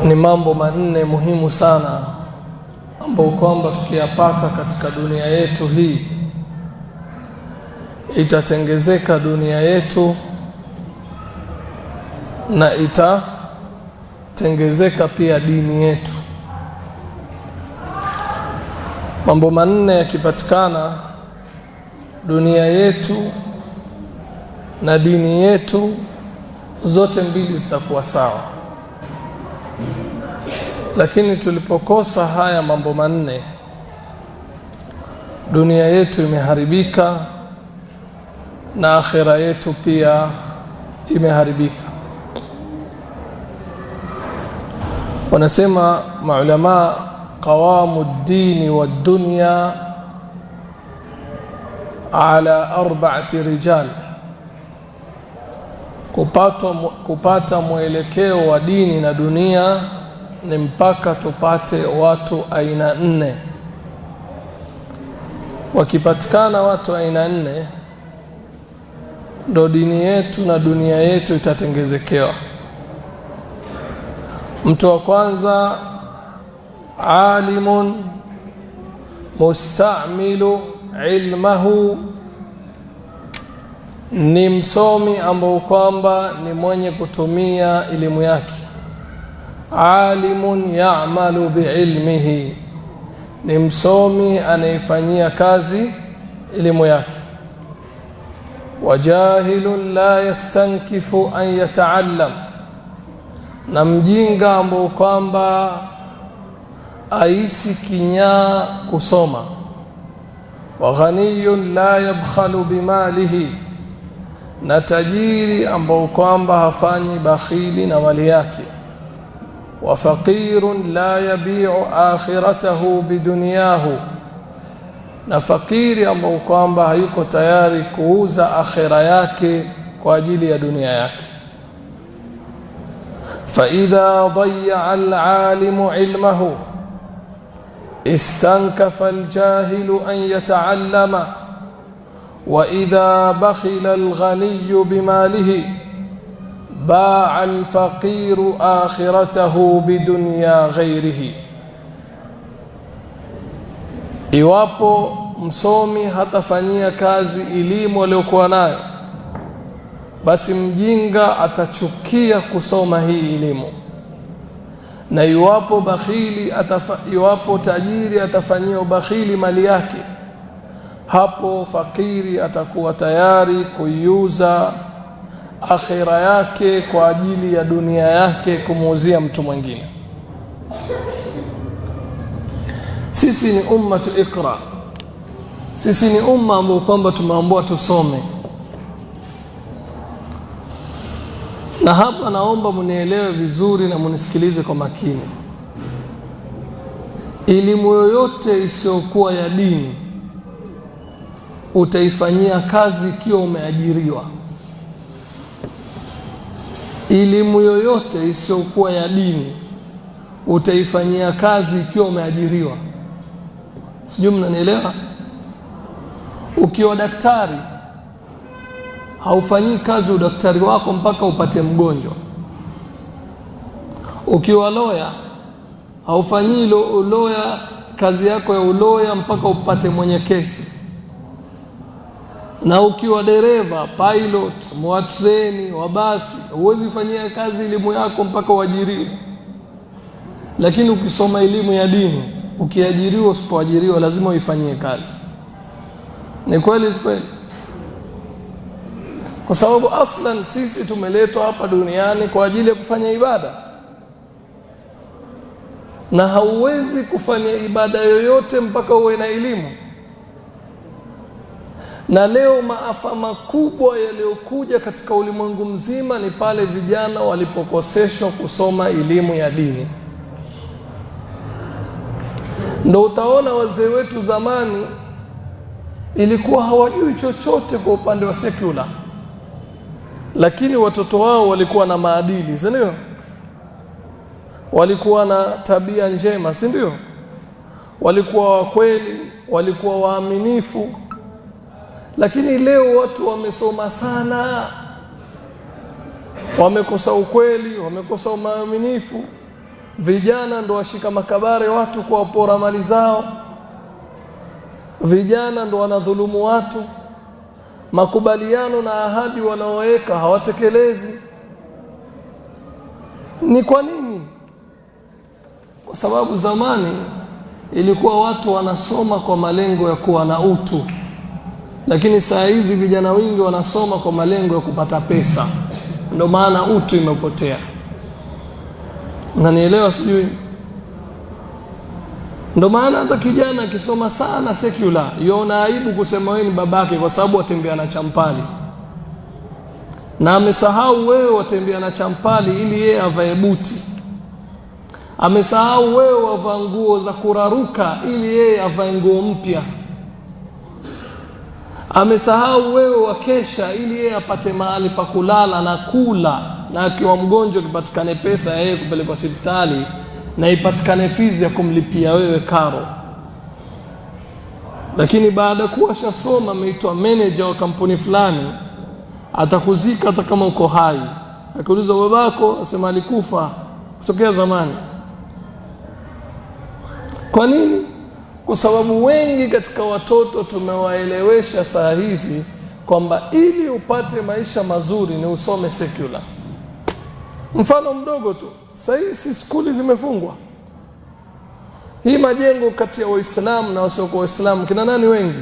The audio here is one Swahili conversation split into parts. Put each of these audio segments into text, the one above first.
ni mambo manne muhimu sana ambayo kwamba tukiyapata katika dunia yetu hii itatengezeka dunia yetu na itatengezeka pia dini yetu. Mambo manne yakipatikana, dunia yetu na dini yetu zote mbili zitakuwa sawa. Lakini tulipokosa haya mambo manne, dunia yetu imeharibika na akhira yetu pia imeharibika. Wanasema maulama, qawamu ad-din wa ad-dunya ala 4 rijal. Kupata mwelekeo wa dini na dunia ni mpaka tupate watu aina 4. Wakipatikana watu aina 4, ndo dini yetu na dunia yetu itatengezekewa. Mtu wa kwanza, alimun musta'milu ilmahu, ni msomi ambao kwamba ni mwenye kutumia elimu yake. Alimun ya'malu biilmihi, ni msomi anayefanyia kazi elimu yake. Wajahilun la yastankifu an yata'allam, na mjinga ambao kwamba aisi kinyaa kusoma. Wa ghaniyun la yabkhalu bimalihi, na tajiri ambao kwamba hafanyi bakhili na mali yake. Wa faqirun la yabi'u akhiratahu bidunyahu, na fakiri ambao kwamba hayuko tayari kuuza akhira yake kwa ajili ya dunia yake. Fa idha dayya'a al-'alimu 'ilmahu istankafa al-jahilu an yata'allama, wa idha bakhila al-ghaniyyu bimalihi ba'a al-faqiru akhiratahu bidunya ghayrihi. Iwapo msomi hatafanyia kazi elimu aliyokuwa nayo, basi mjinga atachukia kusoma hii elimu. Na iwapo tajiri atafanyia ubakhili mali yake, hapo fakiri atakuwa tayari kuiuza akhira yake kwa ajili ya dunia yake, kumuuzia mtu mwingine. Sisi ni ummatu ikra, sisi ni umma ambao kwamba tumeambiwa tusome. Na hapa naomba munielewe vizuri na munisikilize kwa makini. Elimu yoyote isiyokuwa ya dini utaifanyia kazi ikiwa umeajiriwa. Elimu yoyote isiyokuwa ya dini utaifanyia kazi ikiwa umeajiriwa. Sijui mnanielewa? Ukiwa daktari, haufanyii kazi udaktari wako mpaka upate mgonjwa. Ukiwa lawyer, haufanyii lawyer kazi yako ya uloya mpaka upate mwenye kesi. Na ukiwa dereva, pilot, mwatreni wa basi, huwezi fanyia kazi elimu yako mpaka uajiriwe. Lakini ukisoma elimu ya dini, ukiajiriwa usipoajiriwa, lazima uifanyie kazi. Ni kweli si kweli? Kwa sababu aslan sisi tumeletwa hapa duniani kwa ajili ya kufanya ibada, na hauwezi kufanya ibada yoyote mpaka uwe na elimu. Na leo maafa makubwa yaliyokuja katika ulimwengu mzima ni pale vijana walipokoseshwa kusoma elimu ya dini. Ndio utaona wazee wetu zamani ilikuwa hawajui chochote kwa upande wa secular, lakini watoto wao walikuwa na maadili, si ndio? Walikuwa na tabia njema, si ndio? Walikuwa wakweli, walikuwa waaminifu. Lakini leo watu wamesoma sana, wamekosa ukweli, wamekosa uaminifu, vijana ndo washika makabare watu kwa kupora mali zao, vijana ndo wanadhulumu watu, makubaliano na ahadi wanaoweka hawatekelezi. Ni kwa nini? Kwa sababu zamani ilikuwa watu wanasoma kwa malengo ya kuwa na utu, lakini saa hizi vijana wengi wanasoma kwa malengo ya kupata pesa, ndio maana utu imepotea. Unanielewa sijui? Ndio maana hata kijana akisoma sana secular yona aibu kusema wewe ni babake, kwa sababu watembea na champali, na amesahau wewe watembea na champali ili yeye avae buti. Amesahau wewe wavaa nguo za kuraruka ili yeye avae nguo mpya. Amesahau wewe wakesha ili yeye apate mahali pa kulala na kula, na akiwa mgonjwa kipatikane pesa yeye kupelekwa hospitali na ipatikane fizi ya kumlipia wewe karo. Lakini baada kuwa shasoma ameitwa manager wa kampuni fulani, atakuzika hata kama uko hai. Akiuliza babako asema alikufa kutokea zamani. Kwa nini? Kwa sababu wengi katika watoto tumewaelewesha saa hizi kwamba ili upate maisha mazuri ni usome secular. Mfano mdogo tu, saa hizi skuli zimefungwa. Hii majengo kati ya Waislamu na wasiokuwa Waislamu kina nani wengi?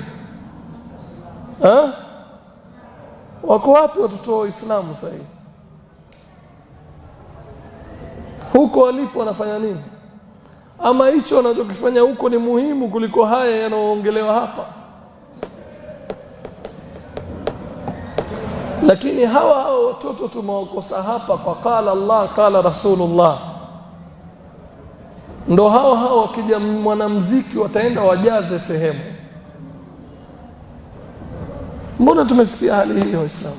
Wako wapi watoto wa Waislamu sasa hivi? Huko walipo wanafanya nini? Ama hicho wanachokifanya huko ni muhimu kuliko haya yanayoongelewa hapa? Lakini hawa watoto tumewakosa hapa kwa qala Allah qala Rasulullah. Ndo hao wakija mwanamuziki wataenda wajaze sehemu. Mbona tumefikia hali hii Waislamu?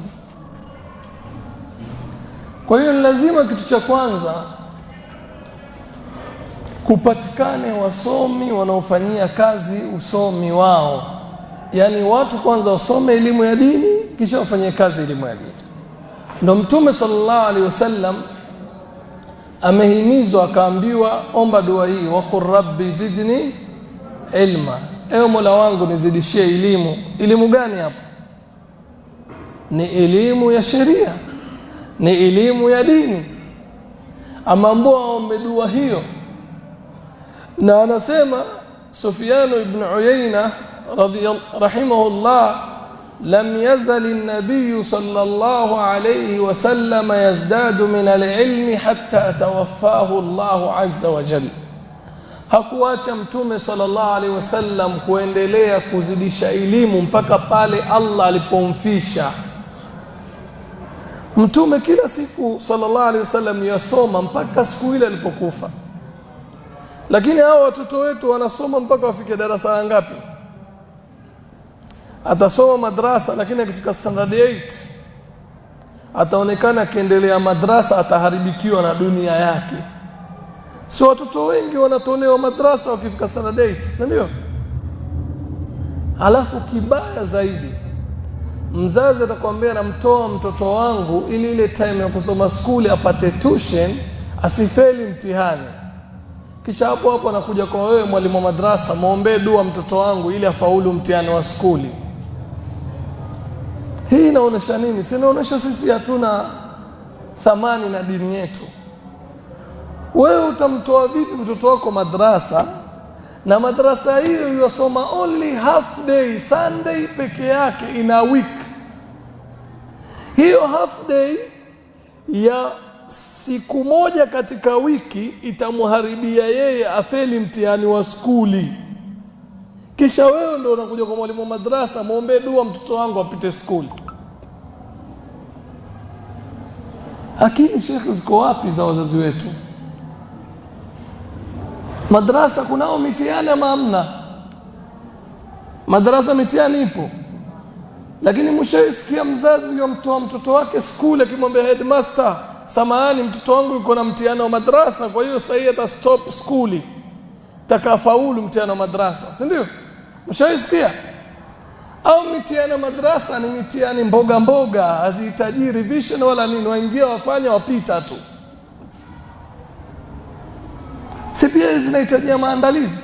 Kwa hiyo lazima kitu cha kwanza kupatikane wasomi wanaofanyia kazi usomi wao. Yaani watu kwanza wasome elimu ya dini kisha wafanyie kazi elimu ya dini. Ndio Mtume sallallahu alaihi wasallam amehimizwa akaambiwa omba dua hii, wa qur rabbi zidni ilma, ewe Mola wangu nizidishie elimu. Elimu gani hapo? Ni elimu ya sheria, ni elimu ya dini. Amamboa aombe dua hiyo. Na anasema Sufyan ibn Uyayna rahimahullah, lam yazal an-nabiy sallallahu alayhi wa sallam yazdadu min al-ilmi hatta tawaffahu Allah azza wa jalla. Hakuacha Mtume sallallahu alayhi wasallam kuendelea kuzidisha elimu mpaka pale Allah alipomfisha. Mtume kila siku sallallahu alayhi wasallam yasoma mpaka siku ile alipokufa. Lakini hao watoto wetu wanasoma mpaka wafike darasa ngapi? Atasoma madrasa lakini akifika standard 8 ataonekana akiendelea madrasa ataharibikiwa na dunia yake. So watoto wengi wanatolewa madrasa wakifika standard 8, si ndio? Alafu kibaya zaidi, mzazi atakwambia namtoa mtoto wangu ili ile time ya kusoma skuli apate tuition asifeli mtihani. Kisha hapo anakuja kwa wewe mwalimu wa madrasa, muombe dua mtoto wangu ili afaulu mtihani wa skuli. Hii inaonesha nini? Si inaonesha sisi hatuna thamani na dini yetu. Wewe utamtoa vipi mtoto wako madrasa, na madrasa hiyo yosoma only half day, Sunday peke yake in a week. Hiyo half day ya siku moja katika wiki itamharibia yeye afeli mtihani wa skuli. Kisha wewe ndio unakuja kwa mwalimu wa madrasa, muombe dua mtoto wangu apite skuli. Akili shekhi ziko wapi za wazazi wetu? Madrasa kunao mitihani ama hamna? Madrasa mitihani ipo. Lakini mshaisikia mzazi yomtoa mtoto wake skuli akimwambia headmaster, samahani mtoto wangu yuko na mtihani wa madrasa, kwa hiyo sasa ata stop skuli, takafaulu mtihani wa madrasa, si ndio? Mshaisikia? Au mitihani ya madrasa ni mitihani mboga mboga, hazihitaji revision wala nini, waingia wafanya wapita tu. pia zinahitaji maandalizi.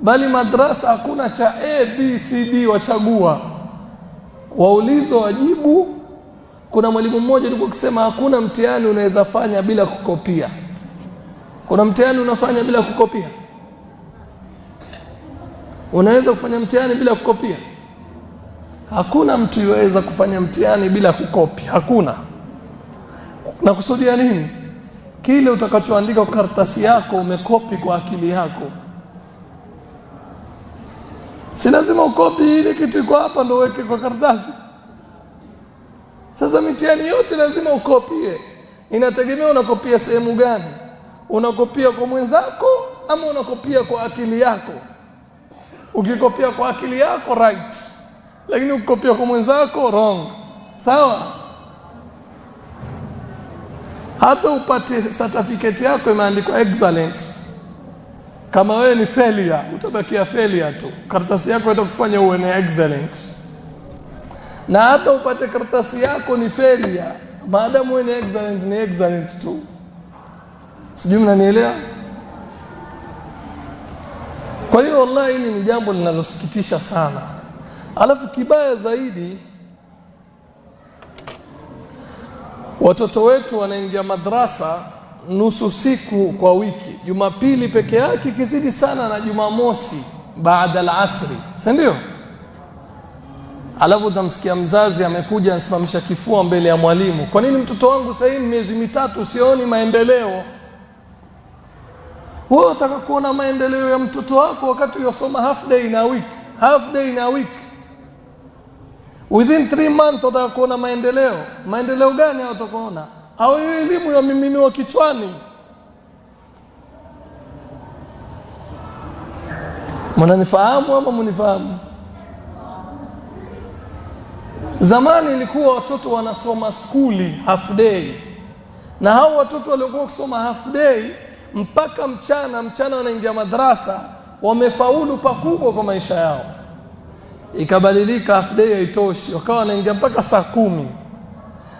Bali madrasa hakuna cha A B C D wachagua, waulizo wajibu. Kuna mwalimu mmoja alikuwa akisema hakuna mtihani unaweza fanya bila kukopia. Kuna mtihani unafanya bila kukopia? Unaweza kufanya mtihani bila kukopia? Hakuna mtu yuweza kufanya mtihani bila kukopi, hakuna. Na kusudia nini? Kile utakachoandika kwa karatasi yako umekopi kwa akili yako. Si lazima ukopi ile kitu iko hapa ndio weke kwa karatasi. Sasa mitihani yote lazima ukopie. Inategemea unakopia sehemu gani. Unakopia kwa mwenzako ama unakopia kwa akili yako? Ukikopia kwa akili yako right, lakini ukikopia kwa mwenzako wrong. Sawa? Hata upate certificate yako imeandikwa excellent, kama wewe ni failure utabakia failure tu. Karatasi yako itakufanya uwe ni excellent. Na hata upate karatasi yako ni failure, maadamu wewe ni excellent tu. Sijui mnanielewa? Kwa hiyo wallahi hili ni jambo linalosikitisha sana. Alafu kibaya zaidi, watoto wetu wanaingia madrasa nusu siku kwa wiki, Jumapili peke yake kizidi sana na Jumamosi baada al-asri, si ndio? Alafu utamsikia mzazi amekuja anasimamisha kifua mbele ya mwalimu, kwa nini mtoto wangu sasa hivi miezi mitatu sioni maendeleo? Wewe unataka kuona maendeleo ya mtoto wako wakati yosoma half day in a week. Within 3 months unataka kuona maendeleo. Maendeleo gani utakuona? Au hiyo elimu ya miminiwa kichwani? Mnanifahamu ama mnifahamu? Zamani ilikuwa watoto wanasoma skuli half day. Na hao watoto waliokuwa kusoma half day mpaka mchana wanaingia madrasa, wamefaulu pakubwa kwa maisha yao. Ikabadilika, half day haitoshi, wakawa wanaingia mpaka saa 10.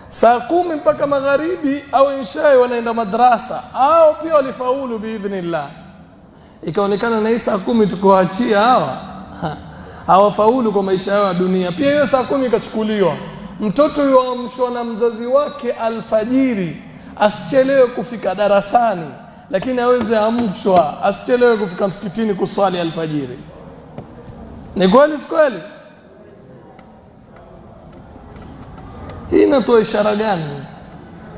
Saa 10 mpaka magharibi au insha wanaenda madrasa. Hao pia walifaulu biidhnillah. Ikaonekana na hii saa 10 tukoachia hawa hawafaulu kwa maisha yao ya dunia. Pia hiyo saa 10 ikachukuliwa. Mtoto yuamshwa na mzazi wake alfajiri, asichelewe kufika darasani, lakini aweze amshwa asichelewe kufika msikitini kuswali alfajiri. Ni kweli si kweli? Hii inatoa ishara gani?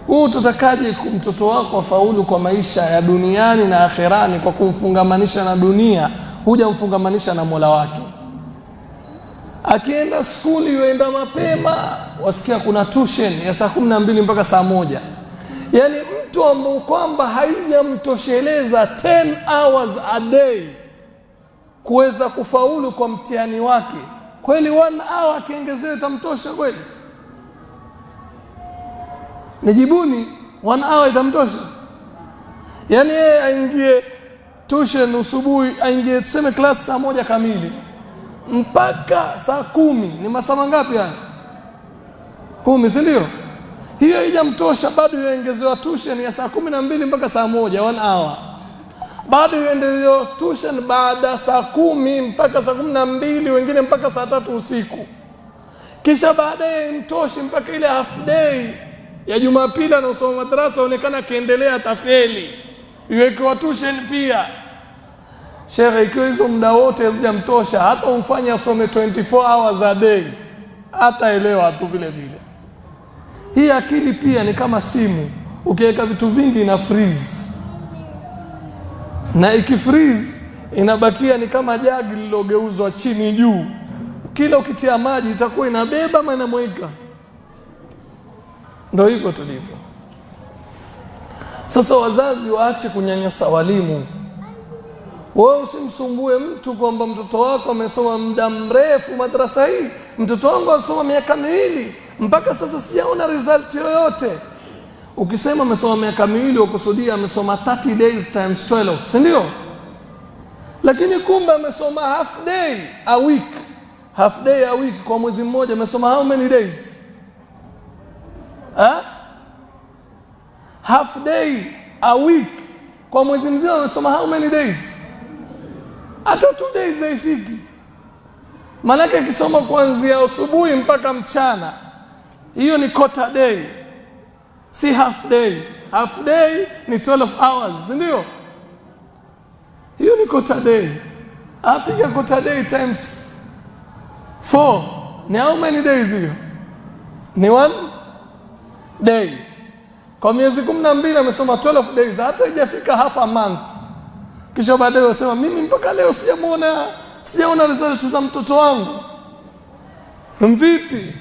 Wewe utakaje mtoto wako afaulu kwa maisha ya duniani na akhirani kwa kumfungamanisha na dunia, hujamfungamanisha na Mola wake? Akienda skuli yuenda mapema, wasikia kuna tuition ya saa 12 mpaka saa 1. Yaani mtu ambaye kwamba haijamtosheleza 10 hours a day kuweza kufaulu kwa mtihani wake, kweli 1 hour akiongezea itamtosha kweli? Nijibuni, 1 hour itamtosha? Yaani yeye aingie tuition usubuhi, aingie tuseme class saa 1 kamili mpaka saa 10, ni masaa mangapi haya? 10, si ndio? Hiyo haijamtosha, bado yaongezewa tuition ya saa 12 mpaka saa 1, 1 hour. Bado yaendelea tuition baada saa 10 mpaka saa 12, wengine mpaka saa 3 usiku. Kisha baadaye mtoshi mpaka ile half day ya Jumapili anaosoma madrasa, onekana kiendelea tafeli, iwekewa tuition pia. Sheikh, ikiwa hizo muda wote hazijamtosha, hata umfanye asome 24 hours a day, hataelewa tu vile vile. Hii akili pia ni kama simu, ukiweka vitu vingi ina freeze, na ikifreeze inabakia ni kama jagi lilogeuzwa chini juu. Kila ukitia maji itakuwa inabeba ama inamweka. Ndio hivyo tulivyo. Sasa wazazi waache kunyanyasa walimu. Wewe usimsumbue mtu kwamba mtoto wako amesoma muda mrefu madrasa hii. Mtoto wangu asoma miaka 2 mpaka sasa sijaona result yoyote. Ukisema amesoma miaka 2 ukusudia amesoma 30 days times 12, si ndio? Lakini kumbe amesoma half day a week. Half day a week kwa mwezi mmoja amesoma how many days? Half day a week Kwa mwezi mzima wamesoma how many days? Hata 2 days haifiki. Maanake akisoma kuanzia asubuhi mpaka mchana, hiyo ni quarter day, si half day. Half day ni 12 hours, ndio? Hiyo ni quarter day. Apiga quarter day times 4 ni how many days hiyo? Ni 1 day. Kwa miezi 12 amesoma 12 days, hata haijafika half a month. Kisha baadaye wasema mimi mpaka leo sijaona result za mtoto wangu. Mvipi?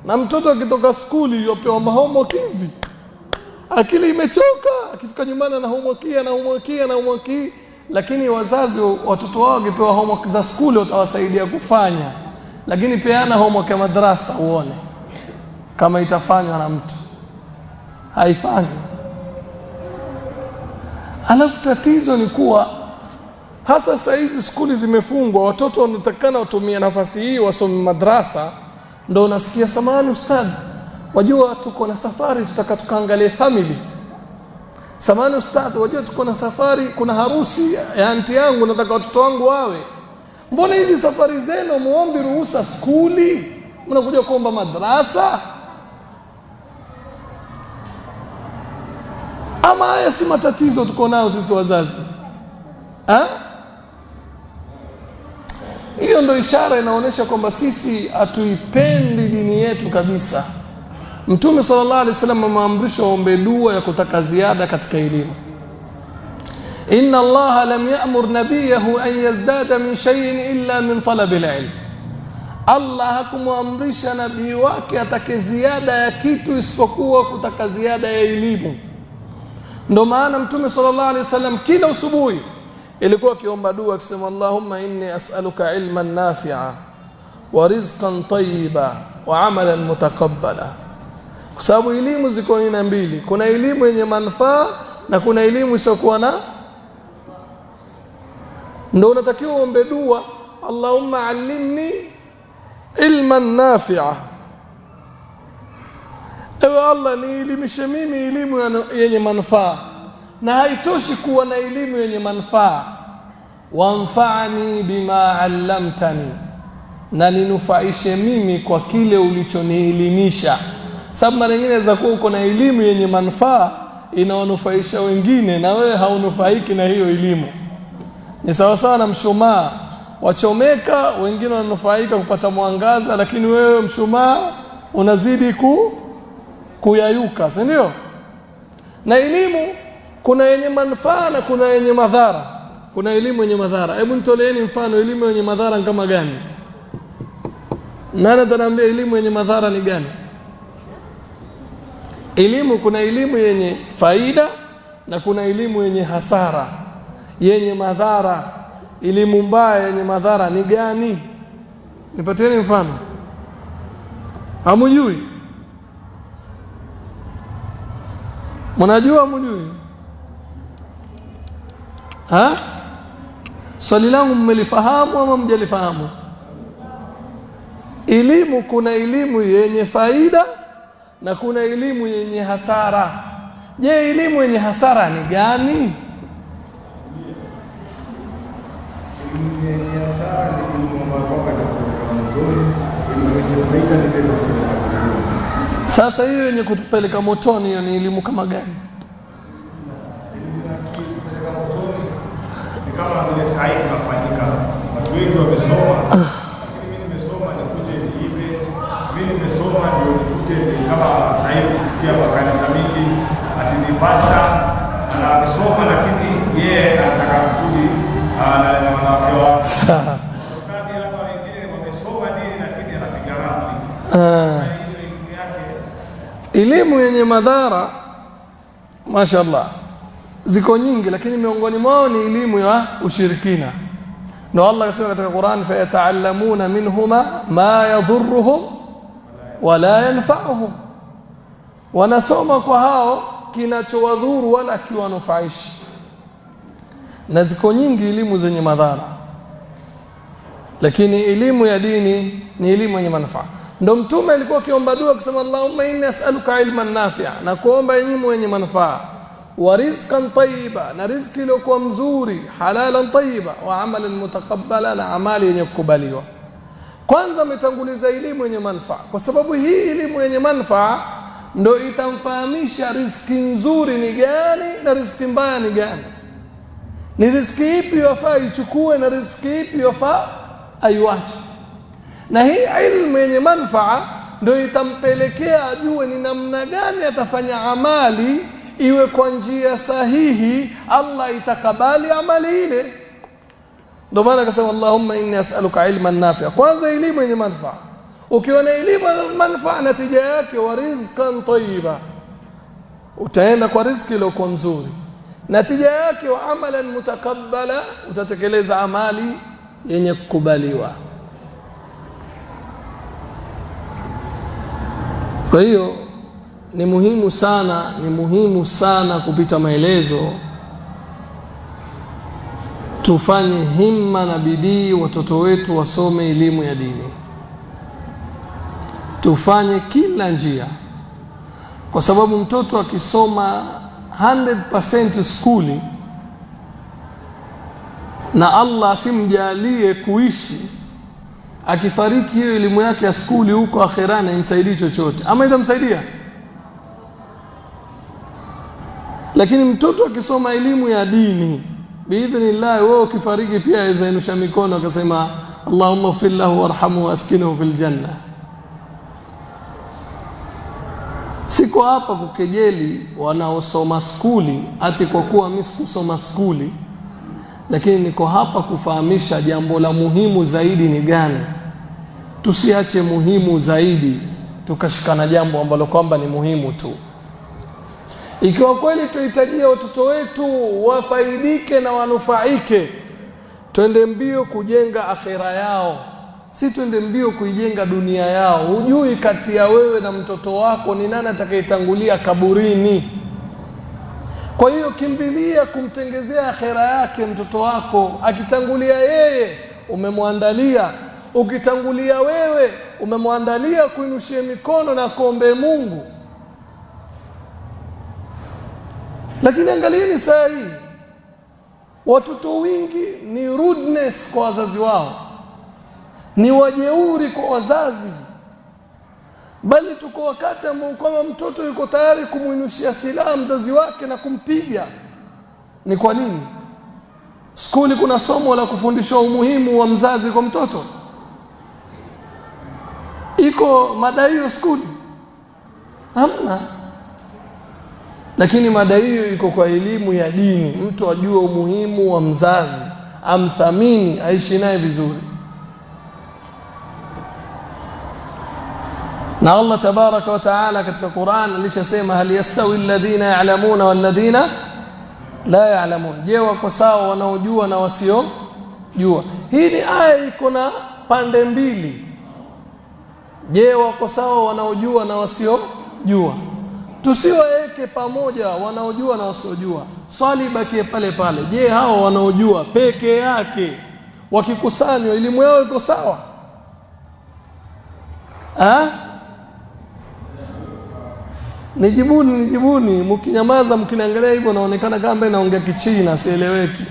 Na mtoto akitoka skuli yopewa homework hivi, akili imechoka, akifika nyumbani na homework, lakini wazazi watoto wao wakipewa homework za skuli watawasaidia kufanya, lakini peana homework ya madrasa uone kama itafanywa na mtu. Haifanyi. Alafu tatizo ni kuwa hasa saa hizi skuli zimefungwa, watoto wanatakana watumie nafasi hii wasome madrasa. Ndio unasikia samahani ustadhi, wajua tuko na safari, tutaka tukaangalie family. Samahani ustadhi, wajua tuko na safari, kuna harusi ya anti yangu, nataka watoto wangu wawe. Mbona hizi safari zenu muombi ruhusa skuli, mnakuja kuomba madrasa? Ama haya si matatizo tuko nao sisi wazazi? Hiyo ndio ishara inaonyesha kwamba sisi hatuipendi dini yetu kabisa. Mtume sallallahu alaihi wasallam ameamrisha ombe dua ya kutaka ziada katika elimu. Inna Allah lam ya'mur nabiyahu an yazdada min shay'in illa min talab al-ilm. Allah hakumwamrisha nabii wake atake ziada ya kitu isipokuwa kutaka ziada ya elimu. Ndio maana Mtume sallallahu alaihi wasallam kila asubuhi ilikuwa akiomba dua akisema Allahumma inni as'aluka ilman nafi'a wa rizqan tayyiba wa amalan mutaqabbala. Kwa sababu elimu ziko aina mbili, kuna elimu yenye manufaa na kuna elimu isiyokuwa na. Ndio unatakiwa uombe dua Allahumma allimni ilman nafi'a. Ewe Allah nielimishe mimi elimu yenye manufaa. Na haitoshi kuwa na elimu yenye manufaa, wanfa'ni bima 'allamtani, na ninufaishe mimi kwa kile ulichonielimisha. Sababu mara nyingine za kuwa uko na elimu yenye manufaa inawanufaisha wengine na wewe haunufaiki na hiyo elimu. Ni sawa sawa na mshumaa, wachomeka, wengine wananufaika kupata mwangaza, lakini wewe mshumaa unazidi kuyayuka, si ndio? Na elimu kuna yenye manufaa na kuna yenye madhara. Kuna elimu yenye madhara. Hebu nitoleeni mfano elimu yenye madhara kama gani? Nani ataniambia elimu yenye madhara ni gani? Kuna elimu yenye faida na kuna elimu yenye hasara, yenye madhara. Elimu mbaya yenye madhara ni gani? Nipatieni mfano. Hamujui? Mnajua hamujui? Swali langu mmelifahamu ama mjalifahamu? Elimu, kuna elimu yenye faida na kuna elimu yenye hasara. Je, elimu yenye hasara ni gani? Sasa hiyo yenye kutupeleka motoni, hiyo ni elimu kama gani? Kama vile sasa hivi kunafanyika, watu wengi wamesoma, lakini mimi nimesoma nikuje niibe, mimi nimesoma ndio nikuje kama sasa hivi kusikia kwa kanisa mingi ati ni pastor anasoma lakini yeye anataka kusudi na wanawake wao. Sawa. Kadi hapa wengine wamesoma dini lakini anapiga ramli. Elimu yenye madhara mashaallah ziko nyingi, lakini miongoni mwao ni elimu ya ushirikina. Ndio Allah akasema katika Qur'an, fa yata'allamuna minhuma ma yadhurruhum wala yanfa'uhum, wanasoma kwa hao kinachowadhuru wala kiwanufaishi. Na ziko nyingi elimu zenye madhara, lakini elimu ya dini ni elimu yenye manufaa. Ndio Mtume alikuwa akiomba dua akisema Allahumma inni as'aluka ilman nafi'a, na kuomba elimu yenye manufaa, wa rizqan tayyiba, na riziki iliyokuwa mzuri, halalan tayyiba, wa amalan mutaqabbala, na amali yenye kukubaliwa. Kwanza ametanguliza elimu yenye manufaa, kwa sababu hii elimu yenye manufaa ndio itamfahamisha riziki nzuri ni gani na riziki mbaya ni gani, ni riziki ipi yafaa ichukue na riziki ipi yafaa aiwache. Na hii ilmu yenye manufaa ndio itampelekea ajue ni namna gani atafanya amali iwe kwa njia sahihi, Allah itakabali amali ile. Ndio maana akasema Allahumma inni as'aluka ilman nafi'a. Kwanza elimu yenye manufaa. Ukiwa na elimu yenye manufaa, natija yake wa rizqan tayyiba, utaenda kwa riziki iliyokuwa nzuri. Natija yake wa amalan mutakabbala, utatekeleza amali yenye kukubaliwa. Kwa hiyo ni muhimu sana kupita maelezo. Tufanye himma na bidii watoto wetu wasome elimu ya dini. Tufanye kila njia, kwa sababu mtoto akisoma 100% skuli na Allah asimjalie kuishi, akifariki hiyo elimu yake ya skuli huko akhirani imsaidii chochote, ama itamsaidia? Lakini mtoto akisoma elimu ya dini, biidhnillah, wewe ukifariki pia aweza inusha mikono akasema Allahumma ighfir lahu warhamhu waskinahu fil janna. Siko hapa kukejeli wanaosoma skuli ati kwa kuwa mimi sikusoma skuli, lakini niko hapa kufahamisha jambo la muhimu zaidi ni gani. Tusiache muhimu zaidi tukashikana jambo ambalo kwamba ni muhimu tu. Ikiwa kweli tuhitajia watoto wetu wafaidike na wanufaike, twende mbio kujenga akhera yao, si twende mbio kuijenga dunia yao. Hujui kati ya wewe na mtoto wako ni nani atakayetangulia kaburini. Kwa hiyo kimbilia kumtengezea akhera yake mtoto wako. Akitangulia yeye, umemwandalia. Ukitangulia wewe, umemwandalia kuinushia mikono na kuombe Mungu. Lakini angalieni saa hii, watoto wingi ni rudeness kwa wazazi wao, ni wajeuri kwa wazazi, bali tuko wakati ambao kama mtoto yuko tayari kumuinushia silaha mzazi wake na kumpiga. Ni kwa nini? Skuli kuna somo la kufundisha umuhimu wa mzazi kwa mtoto? Iko mada hiyo skuli? Hamna. Lakini mada hiyo iko kwa elimu ya dini, mtu ajue umuhimu wa mzazi, amthamini, aishi naye vizuri. Na Allah tabaraka wa taala katika Qur'an alishasema, hal yastawi alladhina ya'lamuna walladhina la ya'lamun, je, wako sawa wanaojua na wasiojua? Hii ni aya iko na pande mbili. Je, wako sawa wanaojua na wasiojua? Tusiwaeke pamoja wanaojua na wasiojua, swali bakie pale pale. Je, hao wanaojua peke yake wakikusanywa elimu yao iko sawa? Nijibuni. Mkinyamaza mkiniangalia hivyo naonekana kama naongea Kichina sieleweki.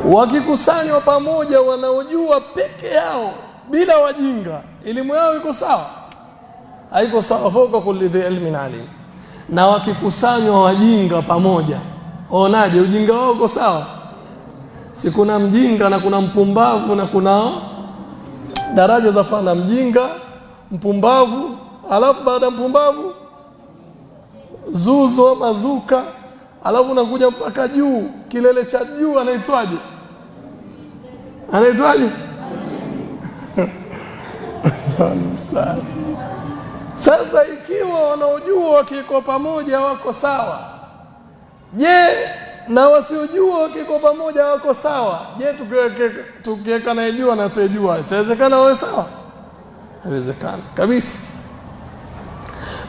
Wakikusanywa pamoja wanaojua peke yao bila wajinga, elimu yao iko sawa? Haiko sawa. Fauka kulli dhi ilmin alim. Na wakikusanywa wajinga pamoja, onaje, ujinga wao uko sawa? Si kuna mjinga na kuna mpumbavu na kuna daraja za panda, mjinga, mpumbavu, alafu baada ya mpumbavu zuzo mazuka, alafu nakuja mpaka juu, kilele cha juu anaitwaje? Sasa ikiwa wanaojua wakiko pamoja wako sawa, je, na wasiojua wakiko pamoja wako sawa? Je, tukiweka anayejua na asiyejua, itawezekana wawe sawa? Haiwezekani kabisa.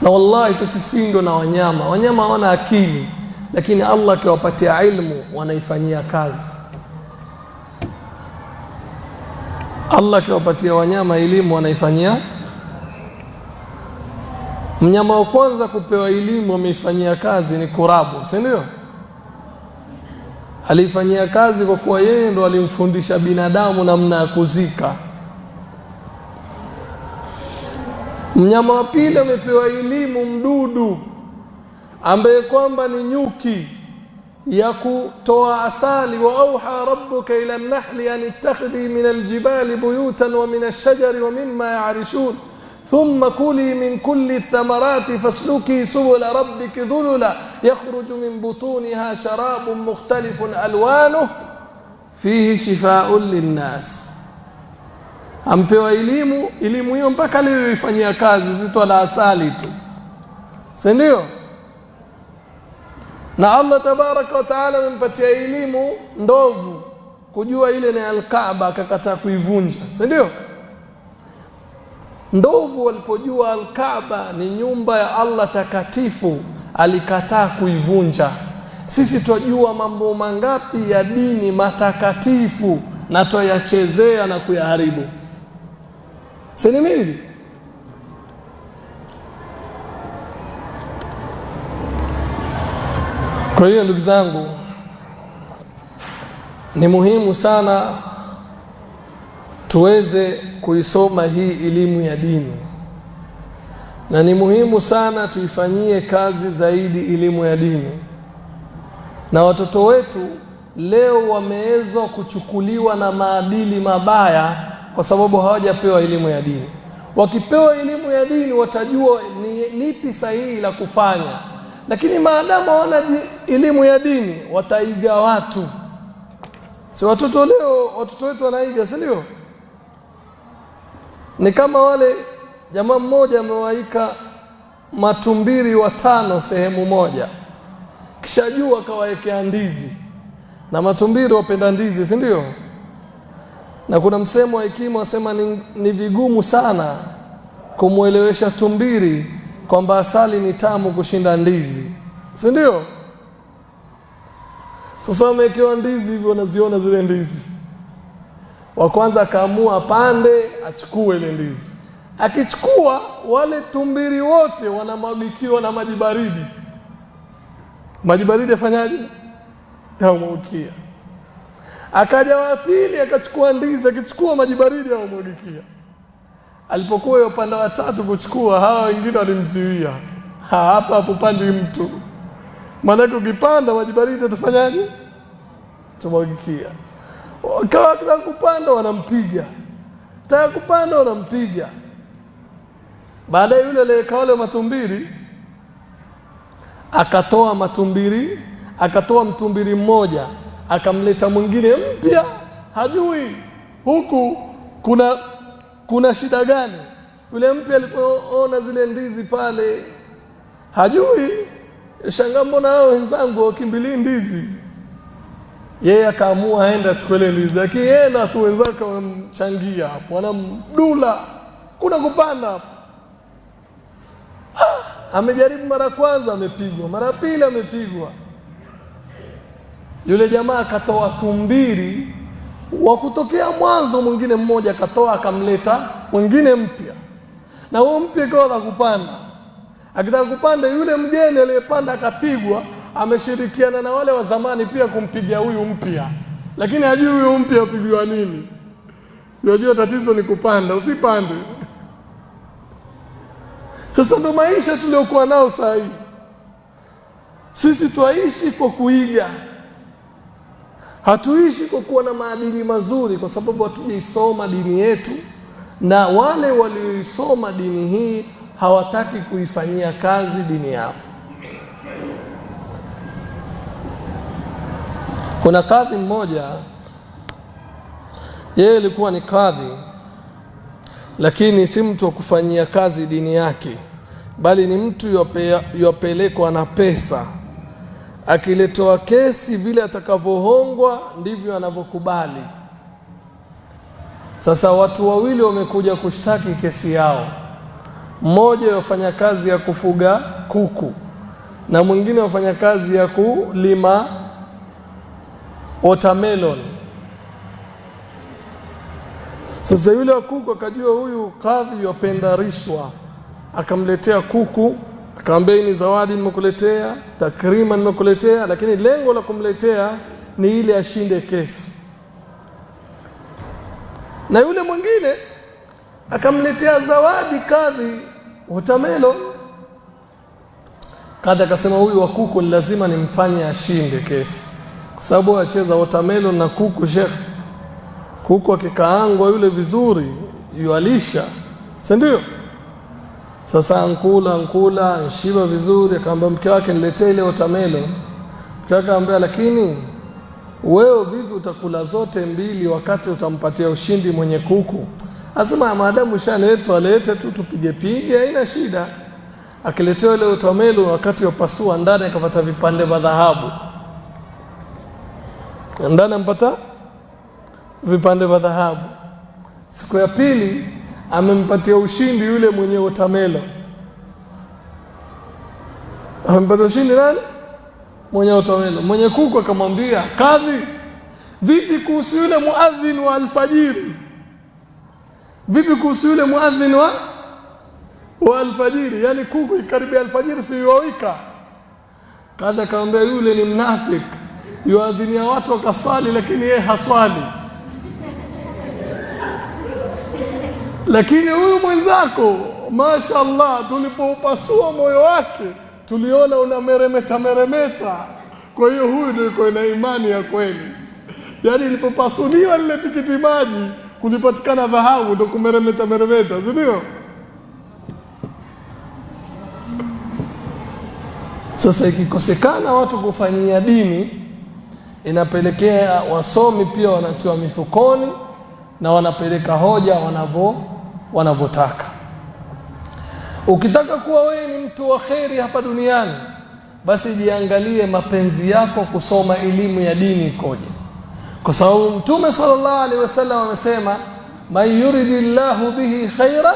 Na wallahi tusisindwe na wanyama. Wanyama hawana akili, lakini Allah akiwapatia ilmu wanaifanyia kazi. Allah akiwapatia wanyama elimu wanaifanyia. Mnyama wa kwanza kupewa elimu ameifanyia kazi ni kurabu, si ndio? Alifanyia kazi kwa kuwa yeye ndo alimfundisha binadamu namna ya kuzika. Mnyama wa pili amepewa elimu mdudu, ambaye kwamba ni nyuki, ya kutoa asali. Wa auha rabbuka ila an-nahli an ittakhidhi min al-jibali buyutan wa min ash-shajari wa mimma ya'rishun thumma kuli min kulli thamarati fasluki subula rabbiki dhulula yakhruju min butuniha sharabun mukhtalifun alwanuhu fihi shifaa'un linnas. Ampewa elimu hiyo mpaka leo ifanyia kazi, zito la asali tu, si ndio? Na Allah tabaraka wa taala amempatia elimu ndovu, kujua ile ni al-Kaaba, akakataa kuivunja, si ndio? Ndovu walipojua al-Kaaba ni nyumba ya Allah takatifu, alikataa kuivunja. Sisi twajua mambo mangapi ya dini matakatifu na twayachezea na kuyaharibu, si ni mingi? Kwa hiyo ndugu zangu, ni muhimu sana tuweze kuisoma hii elimu ya dini, na ni muhimu sana tuifanyie kazi zaidi elimu ya dini. Na watoto wetu leo wameweza kuchukuliwa na maadili mabaya kwa sababu hawajapewa elimu ya dini. Wakipewa elimu ya dini watajua ni lipi sahihi la kufanya, lakini maadamu hawana elimu ya dini wataiga watu. Si watoto leo, watoto wetu wanaiga, si ndio? Ni kama wale jamaa mmoja amewaika matumbiri 5 sehemu moja, kisha juu akawaekea ndizi, na matumbiri wapenda ndizi, si ndio? Na kuna msemo wa hekima wasema ni vigumu sana kumuelewesha tumbiri kwamba asali ni tamu kushinda ndizi, si ndio? Sasa wamewekewa ndizi hivyo, wanaziona zile ndizi. Wa kwanza akaamua pande achukue ile ndizi. Akichukua, wale tumbiri wote wanamwagikiwa na maji baridi. Maji baridi afanyaje? Yaumwagikia. Akaja wa pili akachukua ndizi, akichukua maji baridi yaumwagikia. Alipokuwa upande wa 3 kuchukua, hawa wengine walimziwia. Hapa hapopandi mtu. Maana ukipanda maji baridi atafanyaje? Tumwagikia. Wakawa kila kupanda wanampiga, taka kupanda wanampiga. Baada yule aliyeka wale matumbiri akatoa mtumbiri mmoja, akamleta mwingine mpya, hajui huku kuna shida gani. Yule mpya alipoona zile ndizi pale hajui, shangaa mbona hao wenzangu wakimbilia ndizi. Yeye akaamua aende achukue ile ndizi, lakini yeye na watu wenzake wamchangia hapo, wanamdula kuna kupanda hapo. Amejaribu mara kwanza amepigwa, mara pili amepigwa. Yule jamaa akatoa tumbiri wa kutokea mwanzo, mwingine mmoja akatoa akamleta mwingine mpya, na huo mpya kwa kupanda. Akitaka kupanda, yule mgeni aliyepanda akapigwa, ameshirikiana na wale wa zamani pia kumpiga huyu mpya, lakini hajui huyu mpya apigwa nini. Unajua tatizo ni kupanda, usipande. Sasa ndo maisha tuliokuwa nao sasa hivi. Sisi tuishi kwa kuiga, hatuishi kwa kuwa na maadili mazuri, kwa sababu hatujaisoma dini yetu, na wale walioisoma dini hii hawataki kuifanyia kazi dini yao. Kuna kadhi mmoja, yeye alikuwa ni kadhi, lakini si mtu wa kufanyia kazi dini yake, bali ni mtu yopelekwa na pesa. Akiletoa kesi, vile atakavyohongwa ndivyo anavyokubali. Sasa watu wawili wamekuja kushtaki kesi yao. Mmoja yafanya kazi ya kufuga kuku na mwingine yafanya kazi ya kulima watermelon. Sasa yule wa kuku akajua huyu kadhi yopenda rishwa, akamletea kuku, akamwambia hii ni zawadi nimekuletea, takrima nimekuletea, lakini lengo la kumletea ni ile ashinde kesi. Na yule mwingine akamletea zawadi kadhi watermelon. Kadhi akasema huyu wa kuku lazima nimfanye ashinde kesi, kwa sababu acheza watermelon na kuku. Sheikh, kuku akikaangwa yule vizuri yualisha, si ndio? Sasa ankula anshiba vizuri, akamwambia mke wake niletee ile watermelon. Mke wake akamwambia lakini wewe vipi utakula zote mbili wakati utampatia ushindi mwenye kuku? Asema maadamu shaletwa lete tu tupige haina shida. Akiletewa ile watermelon, wakati yopasua ndani akapata vipande vya dhahabu. Ndani ampata vipande vya dhahabu. Siku ya pili amempatia ushindi yule mwenye watermelon. Amempatia ushindi nani? Mwenye watermelon. Mwenye kuku akamwambia, kadhi, vipi kuhusu yule muadhin wa alfajiri? Vipi kuhusu yule muadhin wa alfajiri? Yani kuku ikaribia alfajiri si yuawika. Kadhi akamwambia yule ni mnafiki, yuadhinia watu wakaswali lakini yeye haswali. Lakini huyu mwenzako mashaallah, tulipopasua moyo wake tuliona una meremeta. Kwa hiyo huyu ndio yuko na imani ya kweli. Yaani ilipopasuliwa lile tikiti maji kulipatikana dhahabu, ndio kumeremeta, si ndio? Sasa ikikosekana watu kufanyia dini, inapelekea wasomi pia wanatiwa mifukoni na wanapeleka hoja wanavyotaka. Ukitaka kuwa wewe ni mtu wa kheri hapa duniani, basi jiangalie mapenzi yako kusoma elimu ya dini ikoje. Kwa sababu Mtume sallallahu alaihi wasallam amesema, man yuridillahu bihi khaira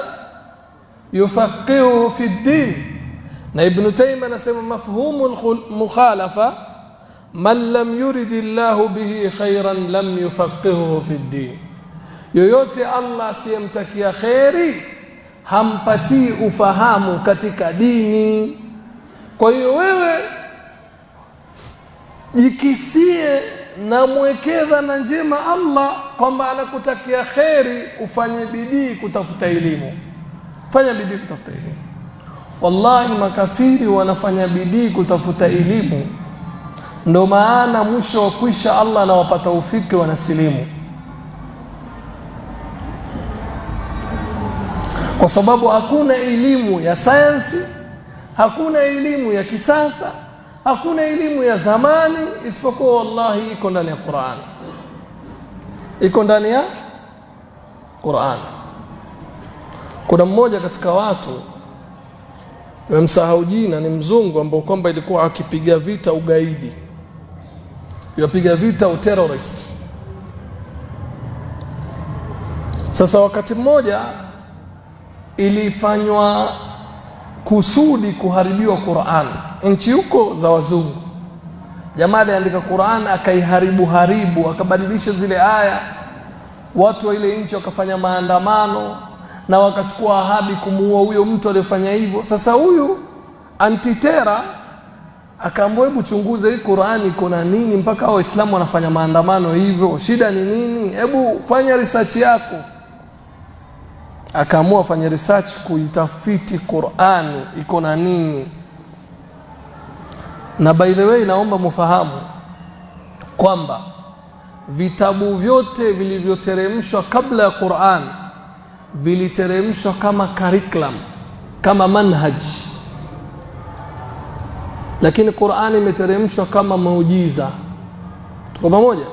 yufaqihu fi din. Na Ibn Taymiyyah anasema mafhumul mukhalafa, man lam yuridillahu bihi khairan lam yufaqihu fi din. Yoyote Allah asiyemtakia kheri hampatii ufahamu katika dini. Kwa hiyo wewe jikisie na mwekeza na njema Allah kwamba anakutakia kheri, ufanye bidii kutafuta elimu. Fanya bidii kutafuta elimu. Wallahi makafiri wanafanya bidii kutafuta elimu, ndo maana mwisho wa kwisha Allah anawapata ufiki, wanasilimu. Kwa sababu hakuna elimu ya sayansi, hakuna elimu ya kisasa, hakuna elimu ya zamani, isipokuwa wallahi iko ndani ya Qur'an. Iko ndani ya Qur'an. Kuna mmoja katika watu, nimemsahau jina, ni mzungu ambao kwamba ilikuwa akipiga vita ugaidi, yapiga vita uterrorist. Sasa wakati mmoja ilifanywa kusudi kuharibiwa Qur'an nchi huko za wazungu. Jamaa aliandika Qur'an akaiharibu, akabadilisha zile aya. Watu wa ile nchi wakafanya maandamano na wakachukua ahadi kumuua huyo mtu aliyefanya hivyo. Sasa huyu antitera akaambiwa, hebu chunguze hii Qur'an iko na nini mpaka Waislamu wanafanya maandamano hivyo, shida ni nini? Hebu fanya research yako. Akaamua fanya research kuitafiti Qur'an iko na nini. Na by the way, naomba mufahamu kwamba vitabu vyote vilivyoteremshwa kabla ya Qur'an viliteremshwa kama curriculum, kama manhaj, lakini Qur'an imeteremshwa kama muujiza. Tuko pamoja?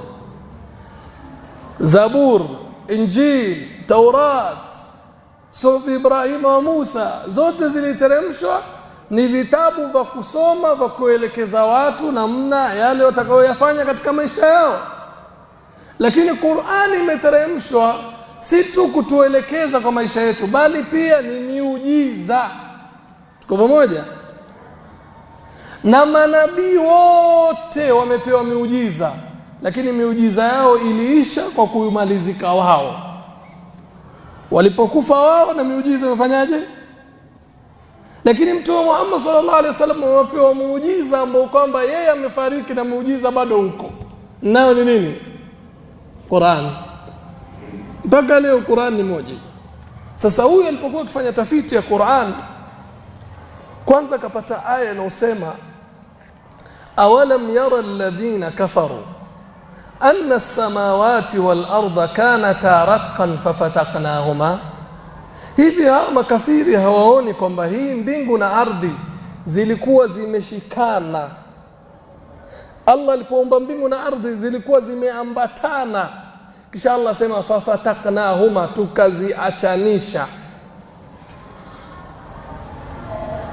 Zabur, Injil, Taurat, Sufi Ibrahim wa Musa, zote ziliteremshwa ni vitabu vya kusoma, vya kuelekeza watu namna yale watakayoyafanya katika maisha yao. Lakini Qur'ani imeteremshwa si tu kutuelekeza kwa maisha yetu, bali pia ni miujiza. Tuko pamoja? Na manabii wote wamepewa miujiza, lakini miujiza yao iliisha kwa kumalizika wao. Walipokufa wao na miujiza imefanyaje? Lakini Mtume Muhammad sallallahu alaihi wasallam amepewa muujiza ambao kwamba yeye amefariki na muujiza bado huko. Nao ni nini? Qur'an. Mpaka leo Qur'an ni muujiza. Sasa huyu alipokuwa akifanya tafiti ya Qur'an, kwanza kapata aya inayosema awalam yara alladhina kafaru anna as-samawati wal arda kanata ratqan fafataqnahuma. Hivi hawa makafiri hawaoni kwamba hii mbingu na ardhi zilikuwa zimeshikana? Allah alipoumba mbingu na ardhi zilikuwa zimeambatana, kisha Allah sema fafataqnahuma, tukaziachanisha.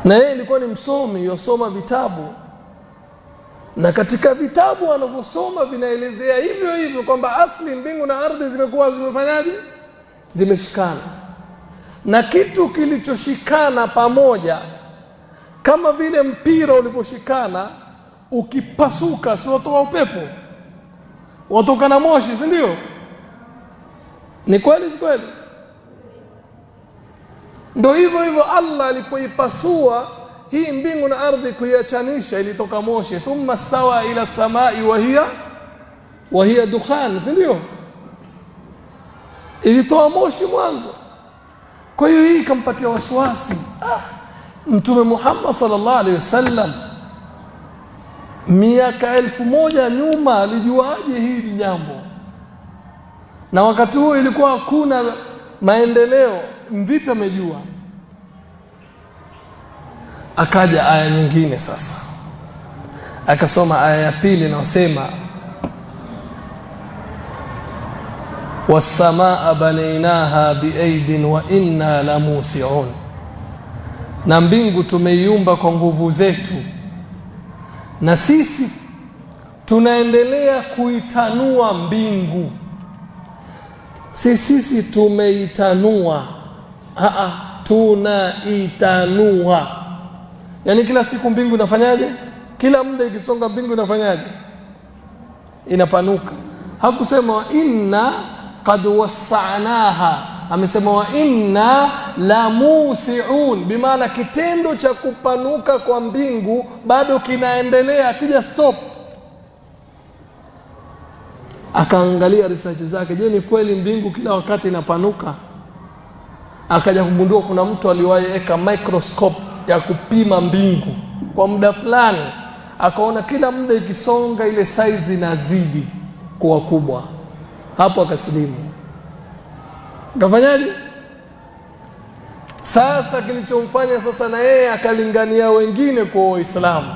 Na yeye alikuwa ni msomi, yosoma vitabu, na katika vitabu anavyosoma vinaelezea hivyo hivyo kwamba asli mbingu na ardhi zimekuwa zimefanyaje? Zimeshikana. Na kitu kilichoshikana pamoja kama vile mpira ulivyoshikana, ukipasuka si watoa upepo, watoka na moshi, si ndio? Ni kweli si kweli? Ndio hivyo hivyo Allah alipoipasua hii mbingu na ardhi kuiachanisha, ilitoka moshi. Thumma stawa ila samai wa hiya dukhan, si ndio? Ilitoa moshi mwanzo. Kwa hiyo hii ikampatia wasiwasi. Mtume Muhammad sallallahu alaihi wasallam miaka 1000 nyuma alijuaje hili jambo? Na wakati huo ilikuwa hakuna maendeleo, vipi amejua? Akaja aya nyingine sasa, akasoma aya ya pili inayosema was-samaa banaynaha biaidin wa inna lamusi'un, na mbingu tumeiumba kwa nguvu zetu na sisi tunaendelea kuitanua mbingu. Sisi tumeitanua, tunaitanua. Yani kila siku mbingu inafanyaje? Kila muda ikisonga mbingu inafanyaje? Inapanuka. Hakusema wa inna qad wassa'naha, amesema wa inna lamusi'un, bimaana kitendo cha kupanuka kwa mbingu bado kinaendelea, kija stop. Akaangalia research zake, je, ni kweli mbingu kila wakati inapanuka? Akaja kugundua kuna mtu aliweka microscope ya kupima mbingu kwa muda fulani, akaona kila muda ikisonga ile size inazidi kuwa kubwa. Hapo akasilimu. Kafanyaje? Sasa kilichomfanya sasa na yeye akalingania wengine kwa Uislamu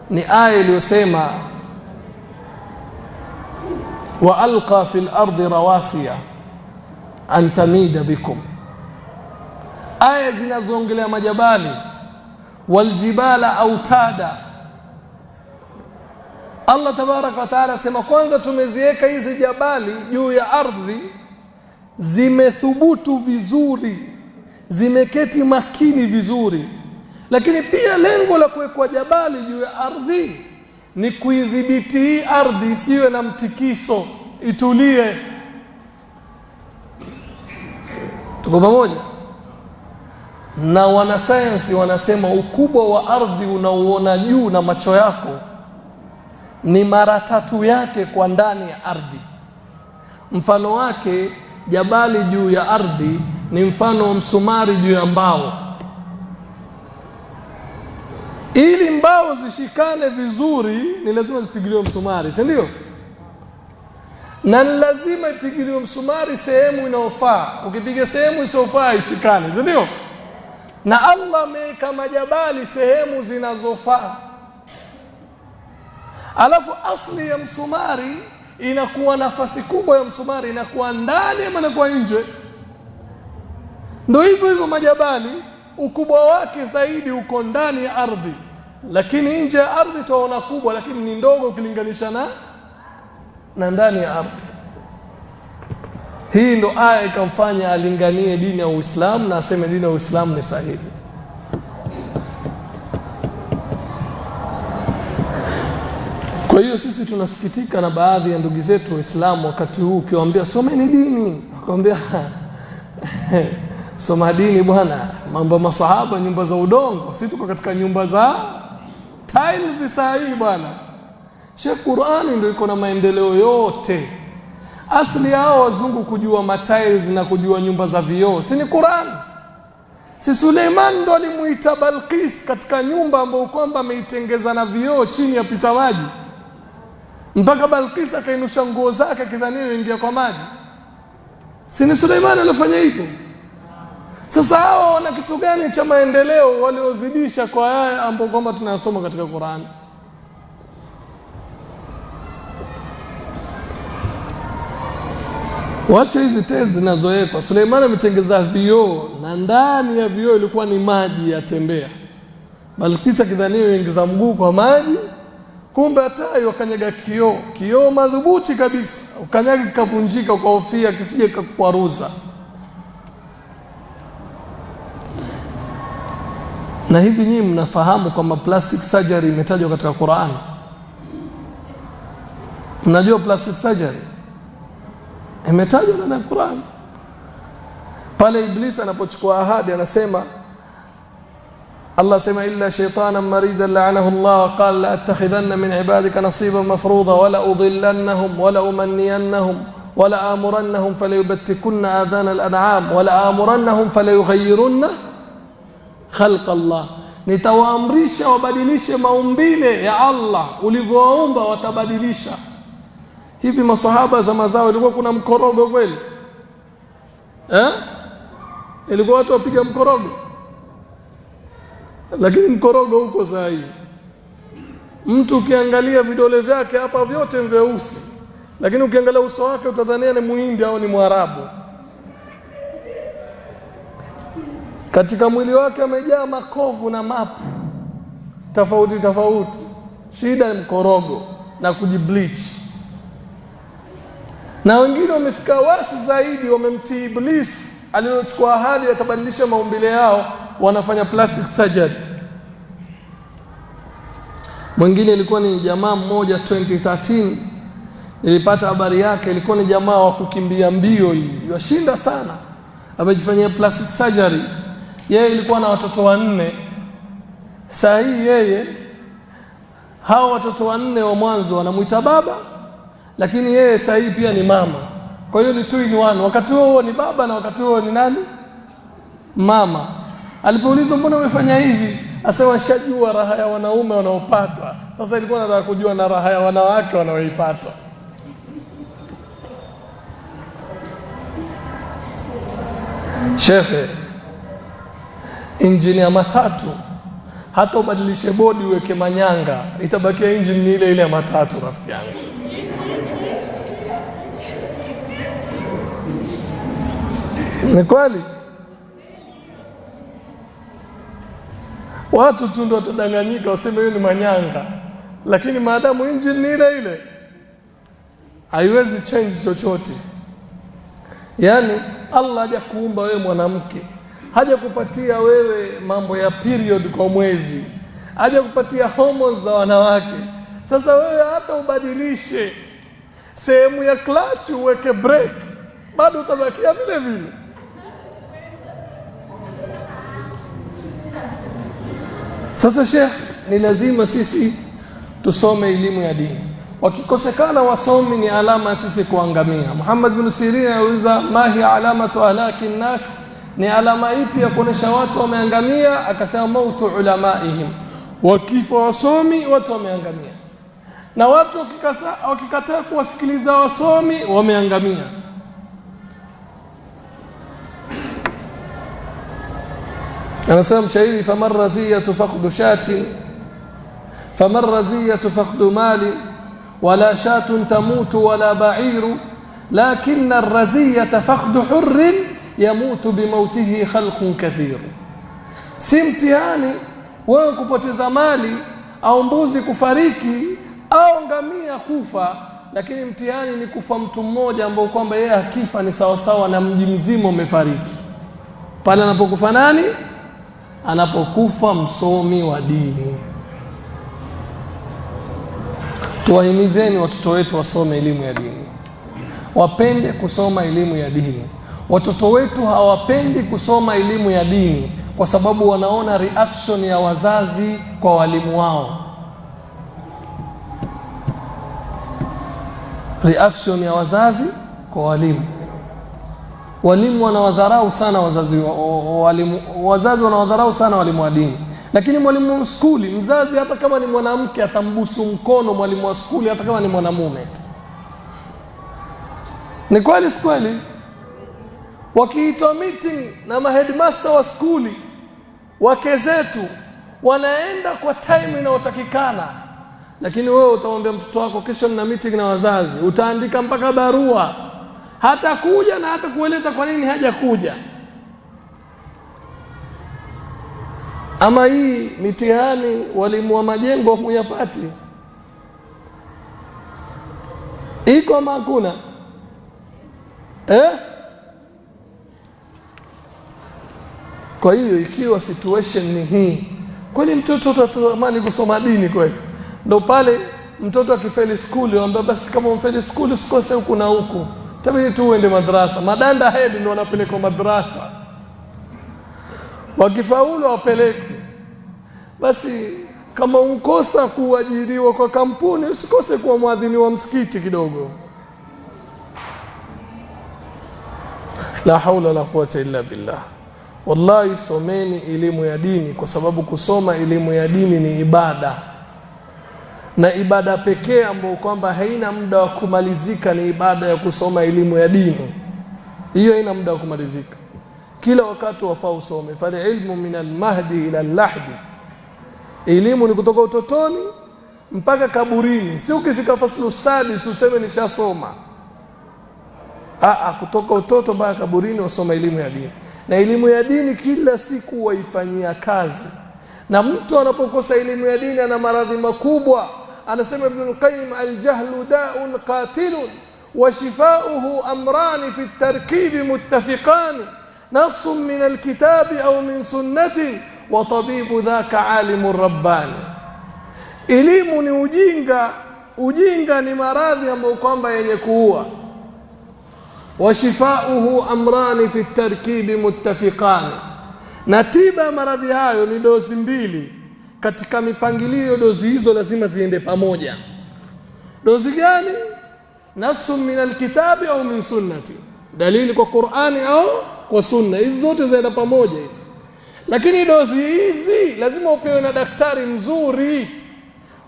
ni aya iliyosema wa alqa fil ardi rawasiya an tamida bikum. Aya zinazoongelea majabali, waljibala autada. Allah tabaraka wa taala sema kwanza tumeziweka hizi jabali juu ya ardhi, zimethubutu vizuri, zimeketi makini vizuri. Lakini pia lengo la kuwekwa jabali juu ya ardhi ni kuidhibiti hii ardhi isiwe na mtikiso, itulie. Tuko pamoja? Na wanasayansi wanasema ukubwa wa ardhi unaoona juu na macho yako ni mara 3 yake kwa ndani ya ardhi. Mfano wake jabali juu ya ardhi ni mfano wa msumari juu ya mbao. Ili mbao zishikane vizuri ni lazima zipigiliwe msumari, si ndio? Na lazima ipigiliwe msumari sehemu inayofaa. Ukipiga sehemu isiyofaa ishikane, si ndio? Na Allah ameweka majabali sehemu zinazofaa. Alafu asli ya msumari inakuwa, nafasi kubwa ya msumari inakuwa ndani ama inakuwa nje. Ndio hivyo hivyo majabali ukubwa wake zaidi uko ndani ya ardhi, lakini nje ya ardhi tunaona kubwa, lakini ni ndogo ukilinganisha na ndani ya ardhi. Hii ndo aya ikamfanya alinganie dini ya Uislamu na aseme dini ya Uislamu ni sahihi. Kwa hiyo sisi tunasikitika na baadhi ya ndugu zetu Waislamu wakati huu ukiwaambia someni dini, wakamwambia soma dini bwana, mambo masahaba nyumba za udongo, sisi tuko katika nyumba za tiles saa hii bwana. Sheikh, Qur'ani ndio iko na maendeleo yote. Asli yao wazungu kujua matiles na kujua nyumba za vioo, si ni Qur'ani? Si Suleiman ndo alimuita Balqis katika nyumba ambayo kwamba ameitengeza na vioo chini ya pita maji, mpaka Balqis akainusha nguo zake kidhania ingia kwa maji? Si ni Suleiman alifanya hivyo? Sasa hao wana kitu gani cha maendeleo waliozidisha kwa haya ambayo kwamba tunayasoma katika Qur'ani? Wacha hizi tezi zinazowekwa. Suleiman ametengeza vioo na ndani ya vioo ilikuwa ni maji yatembea. Balqis kidhania ingiza mguu kwa maji, kumbe hata wakanyaga kioo madhubuti kabisa, ukanyaga kikavunjika kwa hofia kisije kukwaruza. Na hivi nyinyi mnafahamu kwamba plastic surgery imetajwa katika Qur'an? Mnajua plastic surgery imetajwa ndani ya Qur'an? Pale Iblis anapochukua ahadi anasema, Allah sema illa shaytanan maridan la'anahu Allah wa qala la attakhidhanna min ibadika nasiban mafruḍa wa la udhillannahum wa la umanniyannahum wa la amurannahum falayubattikunna adhana al-an'am wa la amurannahum falayughayyirunna khalqa Allah. Nitawaamrisha wabadilishe maumbile ya Allah, ulivyowaumba watabadilisha. Hivi masahaba zama zao ilikuwa kuna mkorogo kweli? Ilikuwa watu wapiga mkorogo? Lakini mkorogo huko saa hii, mtu ukiangalia vidole vyake hapa vyote vyeusi, lakini ukiangalia uso wake utadhania ni Muhindi au ni Mwarabu. Katika mwili wake amejaa makovu na mapu tofauti tofauti. Shida ni mkorogo na kujibleach. Na wengine wamefika wasi zaidi, wamemtii Iblis aliyochukua ahadi atabadilisha maumbile yao, wanafanya plastic surgery. Mwingine ilikuwa ni jamaa mmoja 2013, nilipata habari yake, ilikuwa ni jamaa wa kukimbia mbio hii, yashinda sana, amejifanyia plastic surgery. Yeye ilikuwa na watoto 4. Saa hii yeye hao watoto 4 wa mwanzo wanamuita baba, lakini yeye saa hii pia ni mama. Kwa hiyo ni 2 in 1. Wakati huo ni baba na wakati huo ni nani? Mama. Alipoulizwa mbona umefanya hivi, asema shajua raha ya wanaume wanaopata, sasa ilikuwa nataka kujua na raha ya wanawake wanaoipata. Shekhe, injini ya matatu hata ubadilishe bodi uweke manyanga, itabakia injini ile ile ya matatu, rafiki yangu. Ni kweli? Watu tu ndio watadanganyika waseme hiyo ni manyanga, lakini maadamu injini ni ile ile haiwezi change chochote. Yaani Allah haja kuumba wewe mwanamke, haja kupatia wewe mambo ya period kwa mwezi, haja kupatia hormones za wanawake. Sasa wewe hata ubadilishe sehemu ya clutch uweke brake, bado utabakia vile vile. Sasa Sheikh, ni lazima sisi tusome elimu ya dini. Wakikosekana wasomi ni alama sisi kuangamia. Muhammad bin Sirin anauliza mahi alamatu ahlaki nas, ni alama ipi ya kuonesha watu wameangamia? Akasema mautu ulamaihim, wakifa wasomi watu wameangamia. Na watu wakikataa kuwasikiliza wasomi wameangamia. Anasema mshairi, famarraziyatu faqdu shatin famarraziyatu faqdu mali wala shatun tamutu wala ba'iru lakinna arraziyata faqdu hurrin yamutu bimautihi khalqun kathir. Si mtihani wewe kupoteza mali au mbuzi kufariki au ngamia kufa, lakini mtihani ni kufa mtu mmoja ambao kwamba yeye akifa ni sawa sawa na mji mzima umefariki. Pale anapokufa nani? Anapokufa msomi wa dini. Tuwahimizeni watoto wetu wasome elimu ya dini, wapende kusoma elimu ya dini. Watoto wetu hawapendi kusoma elimu ya dini, kwa sababu wanaona reaction ya wazazi kwa walimu wao. Reaction ya wazazi kwa walimu. Walimu wanawadharau sana wazazi, wazazi wanawadharau sana walimu wa dini. Lakini mwalimu wa skuli, mzazi hata kama ni mwanamke atambusu mkono mwalimu wa skuli hata kama ni mwanamume. Ni kweli si kweli? Wakiitwa meeting na maheadmaster wa skuli, wake zetu wanaenda kwa time inayotakikana. Lakini wewe utaomba mtoto wako kesho nina meeting na wazazi, utaandika mpaka barua, hata kuja na hata kueleza kwa nini haja kuja. Ama hii mitihani walimu wa majengo huyapati? Iko ama hakuna? Kwa hiyo ikiwa situation ni hii, kwani mtoto atatamani kusoma dini kweli? Ndio pale mtoto akifeli skuli waambia basi kama umfeli skuli usikose huku na huku, tabidi tu uende madrasa. Madanda head ndio wanapelekwa madrasa, wakifaulu wapelekwe. Basi kama unkosa kuajiriwa kwa kampuni usikose kuwa mwadhini wa msikiti kidogo. La haula la quwwata illa billah. Wallahi, someni elimu ya dini, kwa sababu kusoma elimu ya dini ni ibada, na ibada pekee ambayo kwamba haina muda wa kumalizika ni ibada ya kusoma elimu ya dini. Hiyo haina muda wa kumalizika, kila wakati wafaa usome. Fali ilmu min al-mahdi ila al-lahdi, elimu ni kutoka utotoni mpaka kaburini. Si ukifika faslu sadis useme nishasoma. Kutoka utoto mpaka kaburini usoma elimu ya dini. Na elimu ya dini kila siku waifanyia kazi. Na mtu anapokosa elimu ya dini ana maradhi makubwa. Anasema Ibn al-Qayyim, al-jahlu da'un qatilun wa shifauhu amrani fi at-tarkibi muttafiqan, nassun min al-kitabi au min sunnati wa tabibu dhaka alimur rabbani. Elimu ni ujinga. Ujinga ni maradhi ambayo kwamba yenye kuua. Wa shifauhu amrani fi at-tarkibi muttafiqan, na tiba maradhi hayo ni dozi mbili. Katika mipangilio dozi hizo lazima ziende pamoja. Dozi gani? Nasu min alkitabi au min sunnati, dalili kwa Qur'ani au kwa sunna. Hizi zote zaenda pamoja hizi. Lakini dozi hizi lazima upewe na daktari mzuri.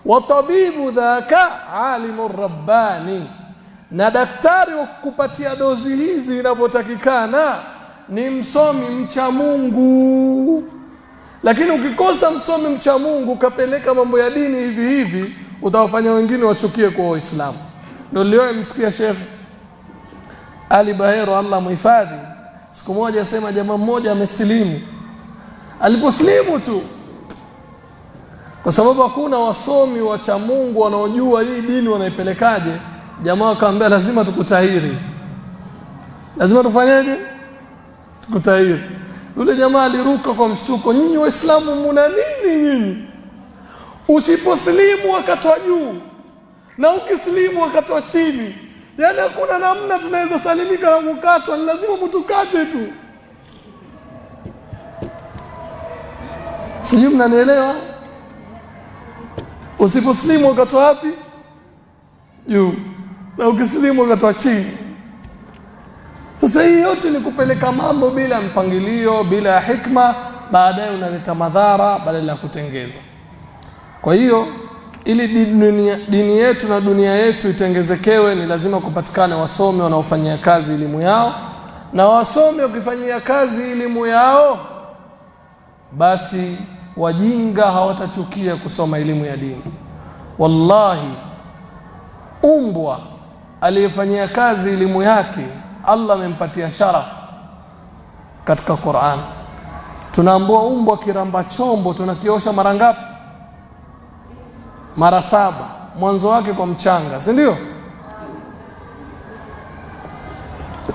Wa tabibu dhaka alimur rabbani, na daktari wa kukupatia dozi hizi inavyotakikana ni msomi mcha Mungu. Lakini ukikosa msomi mcha Mungu ukapeleka mambo ya dini hivi hivi, utawafanya wengine wachukie kwa Waislamu. Ndio leo msikia Sheikh Ali Bahero, Allah muhifadhi, siku moja asema jamaa mmoja amesilimu. Aliposilimu tu, kwa sababu hakuna wasomi wacha Mungu wanaojua hii dini wanaipelekaje, jamaa akamwambia lazima tukutahiri. Lazima tufanyeje? Tukutahiri. Yule jamaa aliruka kwa mshtuko, nyinyi Waislamu muna nini nyinyi? Usiposlimu wakatoa juu na ukislimu wakatoa chini. Yaani hakuna namna tunaweza salimika na kukatwa, ni lazima mtukate tu. Sijui mnanielewa? Usiposlimu wakatoa wapi? Juu. Na ukislimu wakatoa chini. Sasa hii yote ni kupeleka mambo bila mpangilio, bila hikma, baadaye unaleta madhara badala ya kutengeza. Kwa hiyo ili dini yetu na dunia yetu itengezekewe, ni lazima kupatikane wasomi wanaofanyia kazi elimu yao, na wasomi wakifanyia kazi elimu yao, basi wajinga hawatachukia kusoma elimu ya dini. Wallahi, umbwa aliyefanyia kazi elimu yake Allah amempatia sharaf katika Qur'an. Tunaambiwa umbwa kiramba chombo tunakiosha mara ngapi? Mara 7. Mwanzo wake kwa mchanga, si ndio?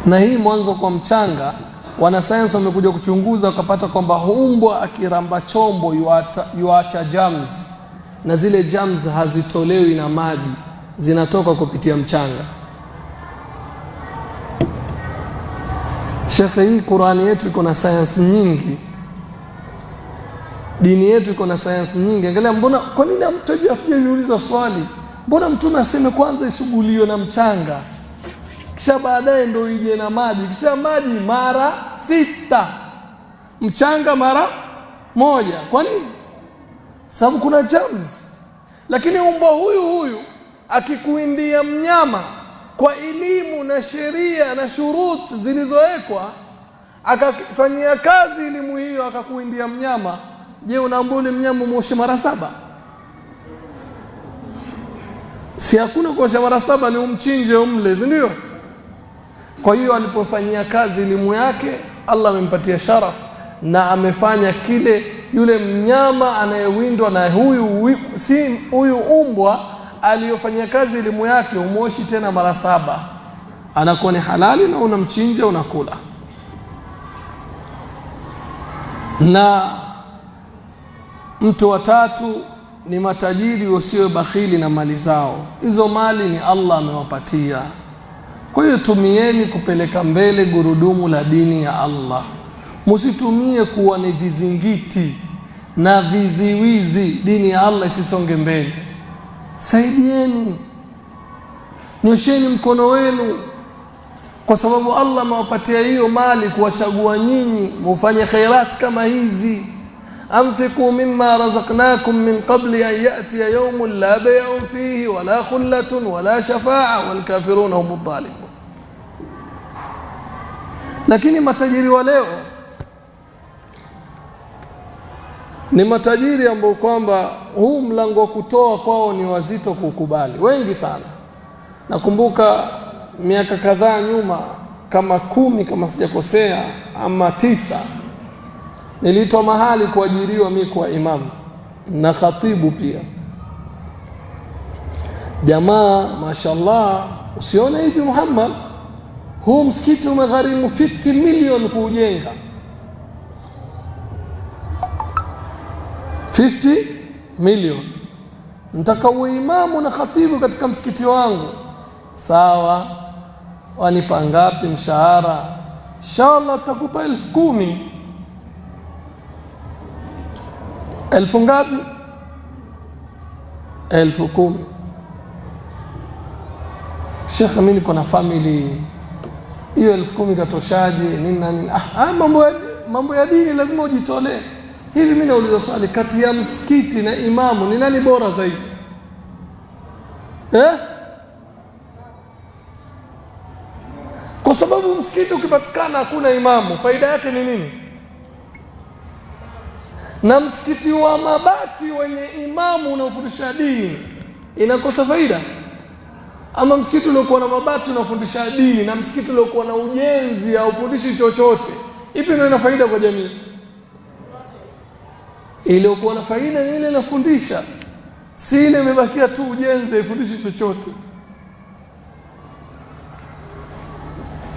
Na hii mwanzo kwa mchanga, wanasayansi wamekuja kuchunguza wakapata kwamba umbwa akiramba chombo yuacha germs, na zile germs hazitolewi na maji, zinatoka kupitia mchanga. Shekhe, hii Qur'ani yetu iko na sayansi nyingi Dini yetu iko na sayansi nyingi. Angalia, mbona, kwa nini mtu hajajiuliza swali, mbona Mtume aseme kwanza isuguliwe na mchanga, kisha baadaye ndio ije na maji, kisha maji mara 6, mchanga mara 1? Kwa nini? Sababu kuna germs. Lakini mbwa huyu akikuindia mnyama kwa elimu na sheria na shuruti zilizowekwa, akafanyia kazi elimu hiyo, akakuindia mnyama, je, unaambia mnyama muoshe mara 7? Si hakuna kuosha mara 7, ni umchinje umle, si ndio? Kwa hiyo alipofanyia kazi elimu yake, Allah amempatia sharaf na amefanya kile yule mnyama anayewindwa na huyu umbwa aliyofanyia kazi elimu yake, umoshi tena mara 7, anakuwa ni halali na unamchinja unakula. Na mtu wa tatu ni matajiri wasiwe bakhili na mali zao. Hizo mali ni Allah amewapatia, kwa hiyo tumieni kupeleka mbele gurudumu la dini ya Allah. Msitumie kuwa ni vizingiti na viziwizi dini ya Allah isisonge mbele. Saidieni, nyosheni mkono wenu, kwa sababu Allah amewapatia hiyo mali kuwachagua nyinyi mufanye khairat kama hizi. Anfiqu mimma razaqnakum min qabli an ya'tiya yawmun la bay'un fihi wala khullatun wala shafa'a wal kafiruna humud dhalimun. Lakini matajiri wa leo ni matajiri ambao kwamba huu mlango wa kutoa kwao ni wazito kukubali, wengi sana. Nakumbuka miaka kadhaa nyuma, kama 10 kama sijakosea, ama 9, nilitoa mahali kuajiriwa mimi kwa imamu na khatibu pia. Jamaa mashallah, usione hivi Muhammad, huu msikiti umegharimu 50 milioni kuujenga. 50 milioni. Nataka uwe imamu na khatibu katika msikiti wangu. Sawa, wanipa ngapi mshahara? Inshallah tutakupa 10,000. 1000 ngapi? 10,000. Sheikh, mimi niko na family, hiyo 10,000 itatoshaje? Nini? Mambo ya dini lazima ujitolee. Hivi mimi nauliza swali, kati ya msikiti na imamu ni nani bora zaidi? Kwa sababu msikiti ukipatikana hakuna imamu, faida yake ni nini? Na msikiti wa mabati wenye imamu unaofundisha dini inakosa faida? Ama msikiti uliokuwa na mabati unafundisha dini na msikiti uliokuwa na ujenzi haufundishi chochote, ipi ndio ina faida kwa jamii? Iliyokuwa na faida ni ile inafundisha, si ile imebakia tu ujenzi haifundishi chochote.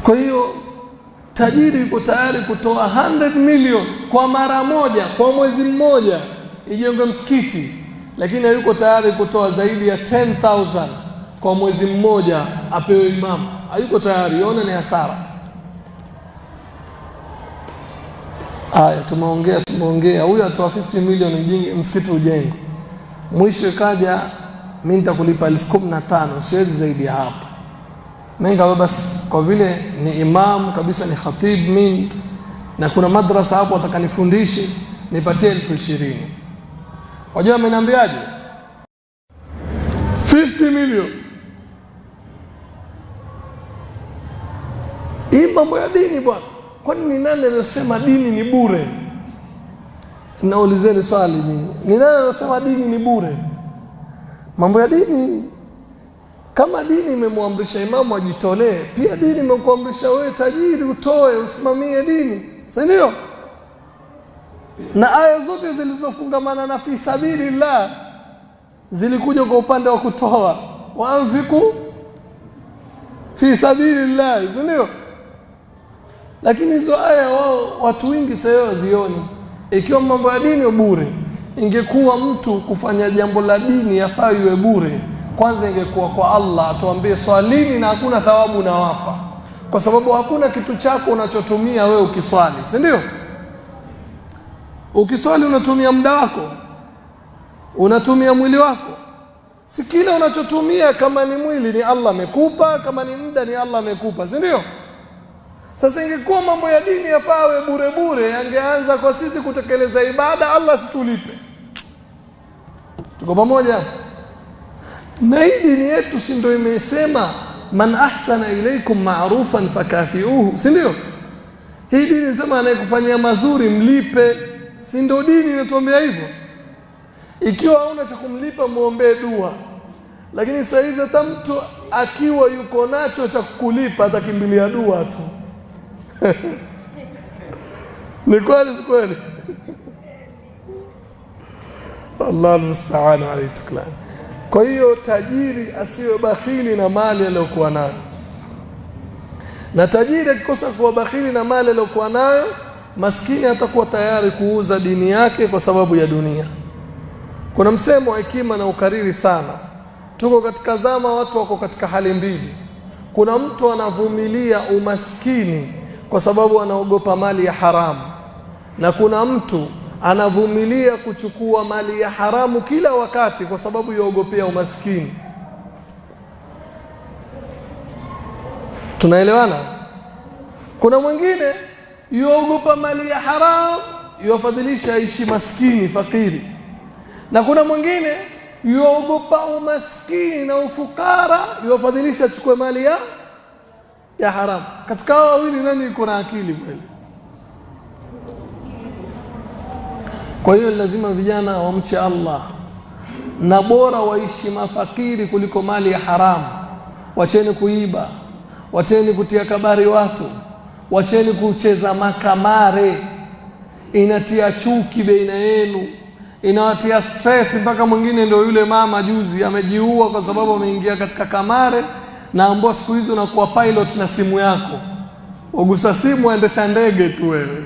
Kwa hiyo tajiri yuko tayari kutoa 100 milioni kwa mara moja, kwa mwezi mmoja ijengwe msikiti, lakini hayuko tayari kutoa zaidi ya 10,000 kwa mwezi mmoja apewe imamu. Hayuko tayari, yona ni hasara. Haya, tumeongea huyu atoa 50 milioni msikiti ujengwe, mwisho kaja mimi nitakulipa 15,000, siwezi zaidi ya hapo. Mimi basi, kwa vile ni imam kabisa, ni khatib mimi na kuna madrasa hapo atakanifundishe, nipatie 20,000. Wajua ameniambiaje? 50 milioni. Hii mambo ya dini bwana. Kwani ni nani aliyosema dini ni bure? Naulizeni swali mimi. Ni nani aliyosema dini ni bure? Mambo ya dini, kama dini imemwamrisha imamu ajitolee, pia dini imekuamrisha wewe tajiri utoe, usimamie dini, si ndio? Na aya zote zilizofungamana na fi sabilillah zilikuja kwa upande wa kutoa, waanfiku fi sabilillah, si ndio? Lakini hizo aya watu wengi sasa wazioni. Ikiwa mambo ya dini bure, ingekuwa mtu kufanya jambo la dini yafaa iwe bure, kwanza ingekuwa kwa Allah atuambie swalini na hakuna thawabu nawapa, kwa sababu hakuna kitu chako unachotumia wewe ukiswali, si ndio? Ukiswali unatumia muda wako, unatumia mwili wako. Si kila unachotumia, kama ni mwili ni Allah amekupa, kama ni muda ni Allah amekupa, si ndio? Sasa ingekuwa mambo ya dini yafawe bure bure, yangeanza kwa sisi kutekeleza ibada, Allah situlipe. Tuko pamoja? Na hii dini yetu si ndio imesema man ahsana ilaykum ma'rufan fakafiuhu, si ndio? Hii dini inasema anayekufanyia mazuri mlipe, si ndio dini inatuambia hivyo? Ikiwa hauna cha kumlipa muombe dua. Lakini saa hizi hata mtu akiwa yuko nacho cha kukulipa atakimbilia dua tu. Ni kweli si kweli? Allah musta'an alayhi tuklan. Kwa hiyo tajiri asiwe bakhili na mali aliyokuwa nayo. Na tajiri akikosa kuwa bakhili na mali aliyokuwa nayo, maskini atakuwa tayari kuuza dini yake kwa sababu ya dunia. Kuna msemo wa hekima na ukariri sana. Tuko katika zama watu wako katika hali mbili. Kuna mtu anavumilia umaskini kwa sababu anaogopa mali ya haramu, na kuna mtu anavumilia kuchukua mali ya haramu kila wakati kwa sababu yaogopea umaskini. Tunaelewana? Kuna mwingine yuogopa mali ya haramu, yuafadhilisha aishi maskini fakiri. Na kuna mwingine yuogopa umaskini na ufukara, yuafadhilisha chukue mali ya haramu. Katika hao wawili nani yuko na akili kweli? Kwa hiyo lazima vijana wamche Allah, na bora waishi mafakiri kuliko mali ya haramu. Wacheni kuiba, wacheni kutia kabari watu, wacheni kucheza makamare. Inatia chuki baina yenu, inawatia stress, mpaka mwingine ndio yule mama juzi amejiua kwa sababu ameingia katika kamare, na ambao siku hizo unakuwa pilot na simu yako. Ugusa simu aendesha ndege tu wewe.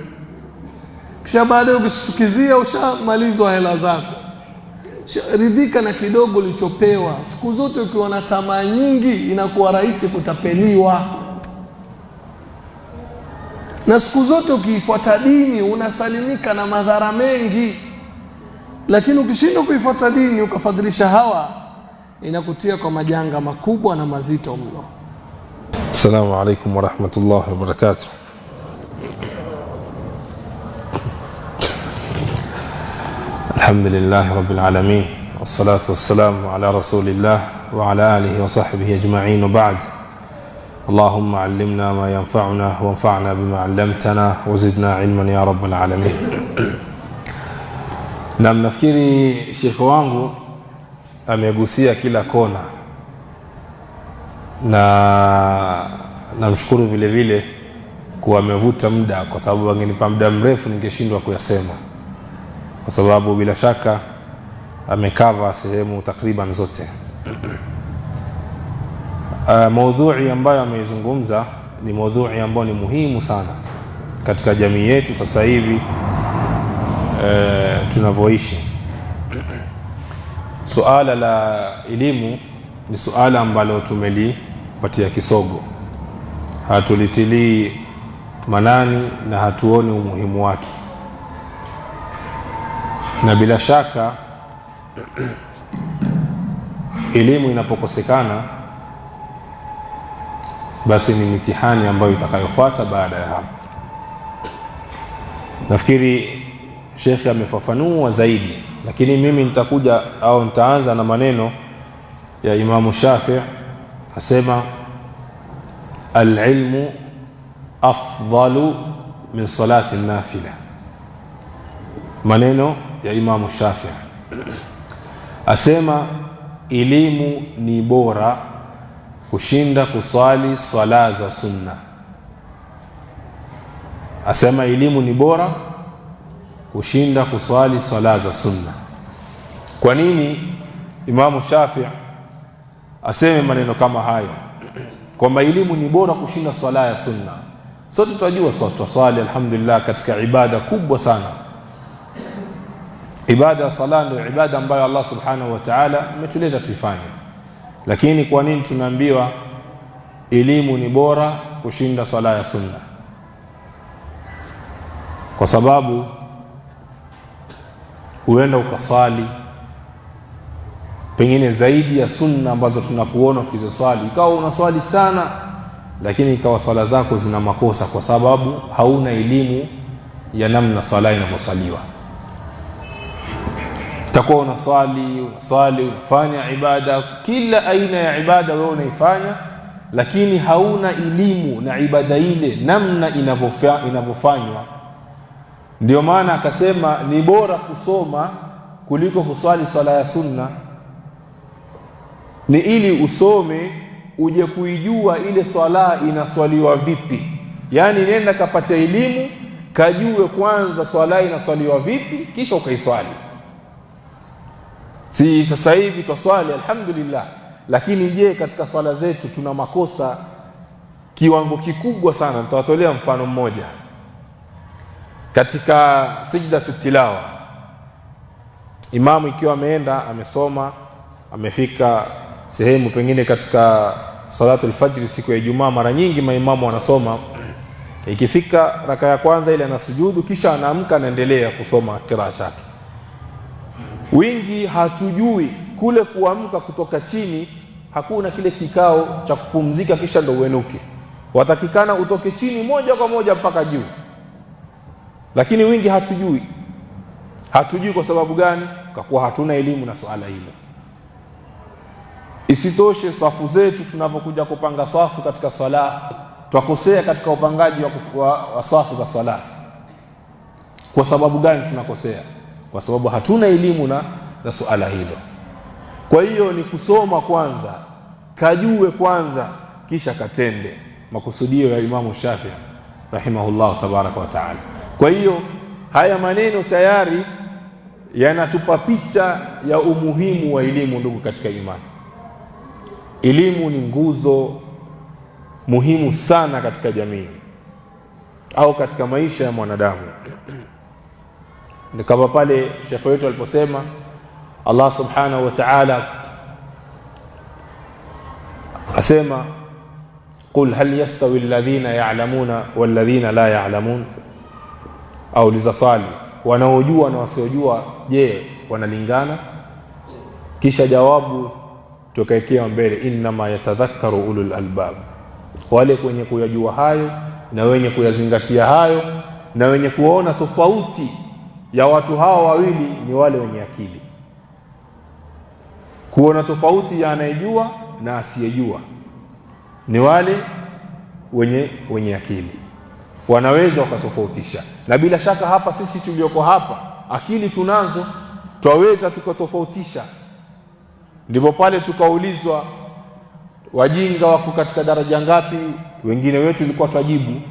Kisha baadaye ukishtukizia ushamalizwa hela zako. Ridhika na kidogo ulichopewa. Siku zote ukiwa na tamaa nyingi inakuwa rahisi kutapeliwa. Na siku zote ukiifuata dini unasalimika na madhara mengi. Lakini ukishindwa kuifuata dini ukafadhilisha hawa, inakutia kwa majanga makubwa na mazito mno. Assalamu alaikum wa rahmatullahi wa barakatuh. Alhamdulillahi rabbil alamin, wassalatu wassalamu ala rasulillah wa ala alihi wa sahbihi ajma'in, wa ba'd. Allahumma allimna ma yanfa'una wanfa'na bima 'allamtana wazidna ilman ya rabbal alamin. Na nafikiri shekhi wangu amegusia kila kona, na namshukuru vile vile kuwa amevuta muda, kwa sababu angenipa muda mrefu ningeshindwa kuyasema, kwa sababu bila shaka amekava sehemu takriban zote. Maudhui ambayo ameizungumza ni maudhui ambayo ni muhimu sana katika jamii yetu sasa hivi tunavyoishi. Suala la elimu ni suala ambalo tumelipatia kisogo, hatulitilii manani na hatuoni umuhimu wake. Na bila shaka elimu inapokosekana, basi ni mitihani ambayo itakayofuata baada ya hapo. Nafikiri Sheikh amefafanua zaidi, lakini mimi nitakuja au nitaanza na maneno ya Imam Shafi'i. Asema al-ilmu afdalu min salati an-nafila. Maneno ya Imam Shafi'i asema elimu ni bora kushinda kuswali swala za sunna. Asema elimu ni bora kushinda kuswali swala za sunna. Kwa nini Imam Shafi'i aseme maneno kama hayo, kwamba elimu ni bora kushinda swala ya sunna? Sote tunajua swali alhamdulillah katika ibada kubwa sana. Ibada ya sala ndio ibada ambayo Allah subhanahu wa ta'ala ametuleta tuifanye. Lakini kwa nini tunaambiwa elimu ni bora kushinda swala ya sunna? Kwa sababu huenda ukasali pengine zaidi ya sunna ambazo tunakuona ukiziswali, ikawa unaswali sana lakini ikawa swala zako zina makosa kwa sababu hauna elimu ya namna swala inavyosaliwa. Utakuwa unaswali unafanya ibada, kila aina ya ibada wewe unaifanya, lakini hauna elimu na ibada ile namna inavyofanywa. Ndio maana akasema ni bora kusoma kuliko kuswali swala ya sunna, ni ili usome uje kuijua ile swala inaswaliwa vipi. Yani nenda kapata elimu, kajue kwanza swala inaswaliwa vipi, kisha ukaiswali. Si sasa hivi twaswali alhamdulillah, lakini je, katika swala zetu tuna makosa kiwango kikubwa sana. Nitawatolea mfano mmoja. Katika sijdatu tilawa, imamu ikiwa ameenda amesoma, amefika sehemu pengine katika salatu al-fajr siku ya Ijumaa, mara nyingi maimamu wanasoma ikifika raka ya kwanza ile anasujudu, kisha anaamka anaendelea kusoma kiraa chake. Wingi hatujui kule kuamka kutoka chini, hakuna kile kikao cha kupumzika kisha ndo uenuke, watakikana utoke chini moja kwa moja mpaka juu. Lakini wingi hatujui kwa sababu gani? Kwa kuwa hatuna elimu na swala hilo. Isitoshe, safu zetu tunavyokuja kupanga safu katika swala, twakosea katika upangaji wa safu za swala. Kwa sababu gani tunakosea? Kwa sababu hatuna elimu na swala hilo. Kwa hiyo ni kusoma kwanza, kajue kwanza, kisha katende. Makusudio ya Imamu Shafi'i rahimahullah tabaraka wa taala. Kwa hiyo haya maneno tayari yanatupa picha ya umuhimu wa elimu. Ndugu katika imani, elimu ni nguzo muhimu sana katika jamii au katika maisha ya mwanadamu. Ni kama pale Sheikh wetu aliposema Allah subhanahu wa ta'ala asema, qul hal yastawi alladhina ya'lamuna walladhina la ya'lamun, au lizasali, wanaojua na wasiojua je, wanalingana? Kisha jawabu tukaekea mbele, inma yatadhakkaru ulul albab, wale kwenye kuyajua hayo na wenye kuyazingatia hayo na wenye kuona tofauti ya watu hawa wawili ni wale wenye akili. Kuona tofauti ya anayejua na asiyejua ni wale wenye akili, wanaweza wakatofautisha. Na bila shaka hapa sisi tulioko hapa akili tunazo, twaweza tukatofautisha. Ndipo pale tukaulizwa wajinga wako katika daraja ngapi, wengine wetu ilikuwa twajibu.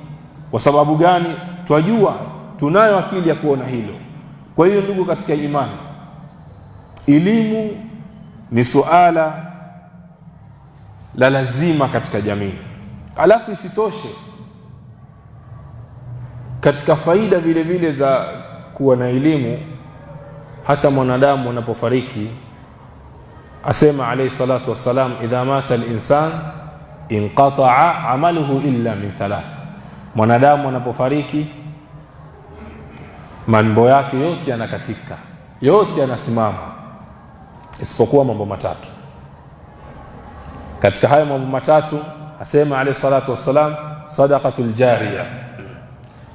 Kwa sababu gani? Twajua, tunayo akili ya kuona hilo. Kwa hiyo ndugu katika imani, elimu ni suala la lazima katika jamii. Alafu isitoshe, katika faida vile vile za kuwa na elimu, hata mwanadamu anapofariki, asema alayhi salatu wassalam, idha mata al-insan inqata'a amaluhu illa min thalath. Mwanadamu anapofariki mambo yake yote yanakatika, yote yanasimama, isipokuwa mambo matatu. Katika hayo mambo matatu asema alayhi salatu wassalam, sadaqatul jariya,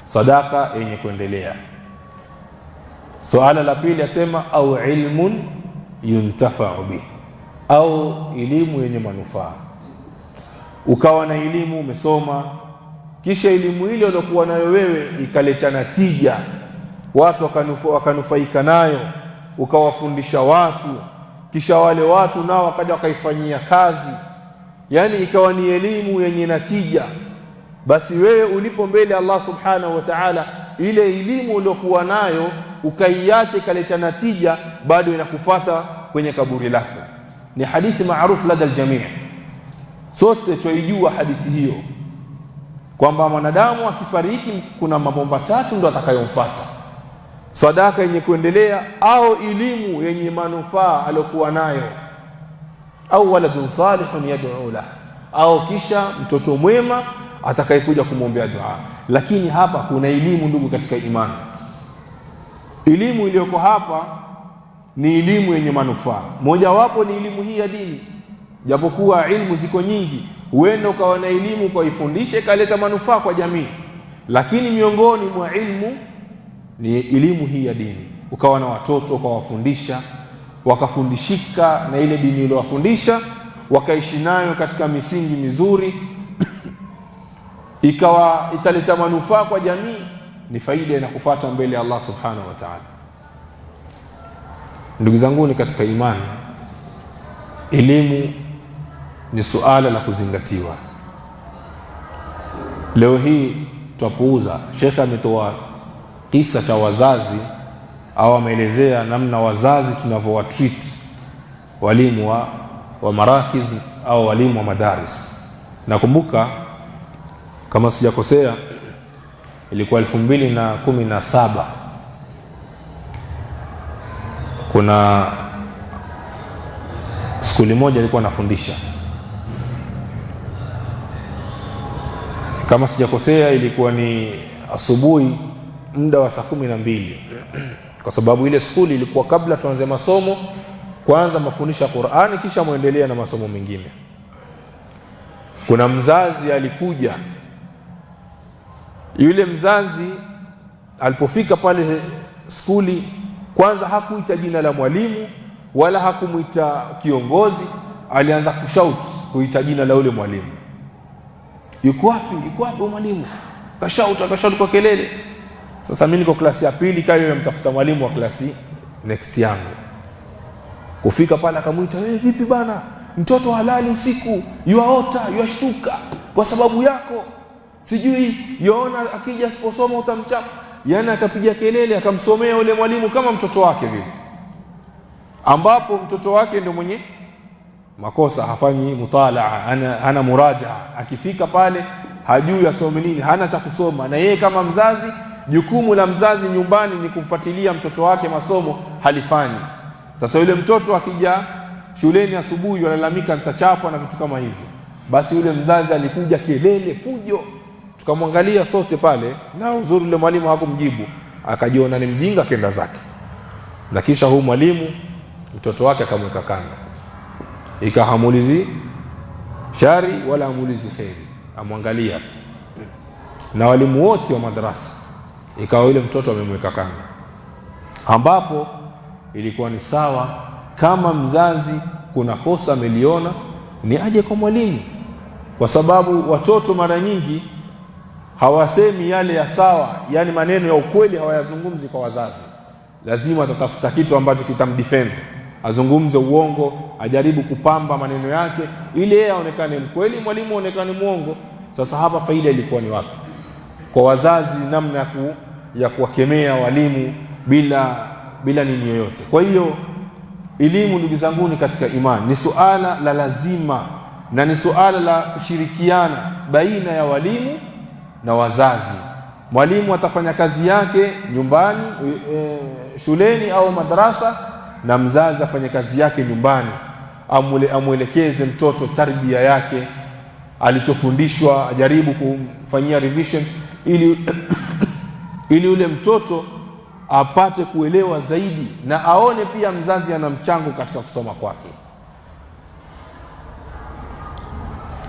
sadaka yenye kuendelea. Suala la pili asema, au ilmun yuntafa'u bihi, au elimu yenye manufaa. Ukawa na elimu, umesoma, kisha elimu ile uliyokuwa nayo wewe ikaleta natija, watu wakanufaika nayo, ukawafundisha watu, kisha wale watu nao wakaja wakaifanyia kazi, yani ikawa ni elimu yenye natija. Basi wewe ulipo mbele Allah subhanahu wa ta'ala, ile elimu uliyokuwa nayo ukaiacha ikaleta natija, bado inakufuata kwenye kaburi lako. Ni hadithi maarufu lada aljamii, sote twaijua hadithi hiyo, kwamba mwanadamu akifariki kuna mambo matatu ndo atakayomfuata: sadaka yenye kuendelea, au elimu yenye manufaa aliyokuwa nayo, au waladun salihun yad'u lahu, au kisha mtoto mwema atakayekuja kumwombea dua. Lakini hapa kuna elimu, ndugu katika imani. Elimu iliyoko hapa ni elimu yenye manufaa. Mojawapo ni elimu hii ya dini, japokuwa ilmu ziko nyingi. Huenda ukawa na elimu ukaifundisha ikaleta manufaa kwa jamii, lakini miongoni mwa ilmu ni elimu hii ya dini. Ukawa na watoto ukawafundisha, wakafundishika na ile dini iliyowafundisha, wakaishi nayo katika misingi mizuri ikawa italeta manufaa kwa jamii, ni faida inakufuata mbele ya Allah subhanahu wa ta'ala. Ndugu zangu ni katika imani, elimu ni suala la kuzingatiwa. Leo hii twapuuza. Sheikh ametoa kisa cha wazazi, au ameelezea namna wazazi tunavyowatreat walimu wa marakiz au walimu wa madaris. Nakumbuka kama sijakosea ilikuwa 2017 kuna skuli moja ilikuwa nafundisha, kama sijakosea ilikuwa ni asubuhi muda wa saa 12, kwa sababu ile skuli ilikuwa kabla tuanze masomo, kwanza mafundisho ya Qur'ani kisha muendelea na masomo mengine. Kuna mzazi alikuja. Yule mzazi alipofika pale skuli, kwanza hakuita jina la mwalimu wala hakumuita kiongozi, alianza kushout kuita jina la yule mwalimu. Yuko wapi mwalimu? Akashout kwa kelele. Sasa mimi niko klasi ya pili, kayo yamtafuta mwalimu wa klasi next yangu. Kufika pale akamuita, wewe vipi bana? Mtoto halali usiku, yuaota, yuashtuka kwa sababu yako. Sijui yaona akija asiposoma utamchapa. Yaani akapiga kelele, akamsomea yule mwalimu kama mtoto wake vile, ambapo mtoto wake ndio mwenye makosa, hafanyi mutalaa, ana murajaa. Akifika pale hajui asome nini, hana cha kusoma, na yeye kama mzazi, jukumu la mzazi nyumbani ni kumfuatilia mtoto wake masomo, halifanyi. Sasa yule mtoto akija shuleni asubuhi yalalamika nitachapwa na vitu kama hivyo, basi yule mzazi alikuja kelele, fujo. Tukamwangalia sote pale, na uzuri yule mwalimu hakumjibu, akajiona ni mjinga, akaenda zake. Na kisha huyu mwalimu mtoto wake akamweka kando, ikahamulizi shari wala amulizi khairi, amwangalia tu. Na walimu wote wa madrasa ikawa yule mtoto amemweka kando, ambapo ilikuwa ni sawa kama mzazi kuna kosa ameliona ni aje kwa mwalimu, kwa sababu watoto mara nyingi hawasemi yale ya sawa, yani maneno ya ukweli hawayazungumzi kwa wazazi. Lazima atatafuta kitu ambacho kitamdefend, azungumze uongo, ajaribu kupamba maneno yake ili yeye aonekane mkweli, mwalimu aonekane muongo. Sasa hapa faida ilikuwa ni wapi kwa wazazi, namna ya kuwakemea walimu bila nini yoyote? Kwa hiyo elimu, ndugu zangu, ni katika imani, ni suala la lazima na ni suala la kushirikiana baina ya walimu na wazazi. Mwalimu atafanya kazi yake nyumbani, shuleni au madrasa, na mzazi afanye kazi yake nyumbani, amuelekeze mtoto tarbia yake, alichofundishwa ajaribu kumfanyia revision ili ule mtoto apate kuelewa zaidi na aone pia mzazi ana mchango katika kusoma kwake.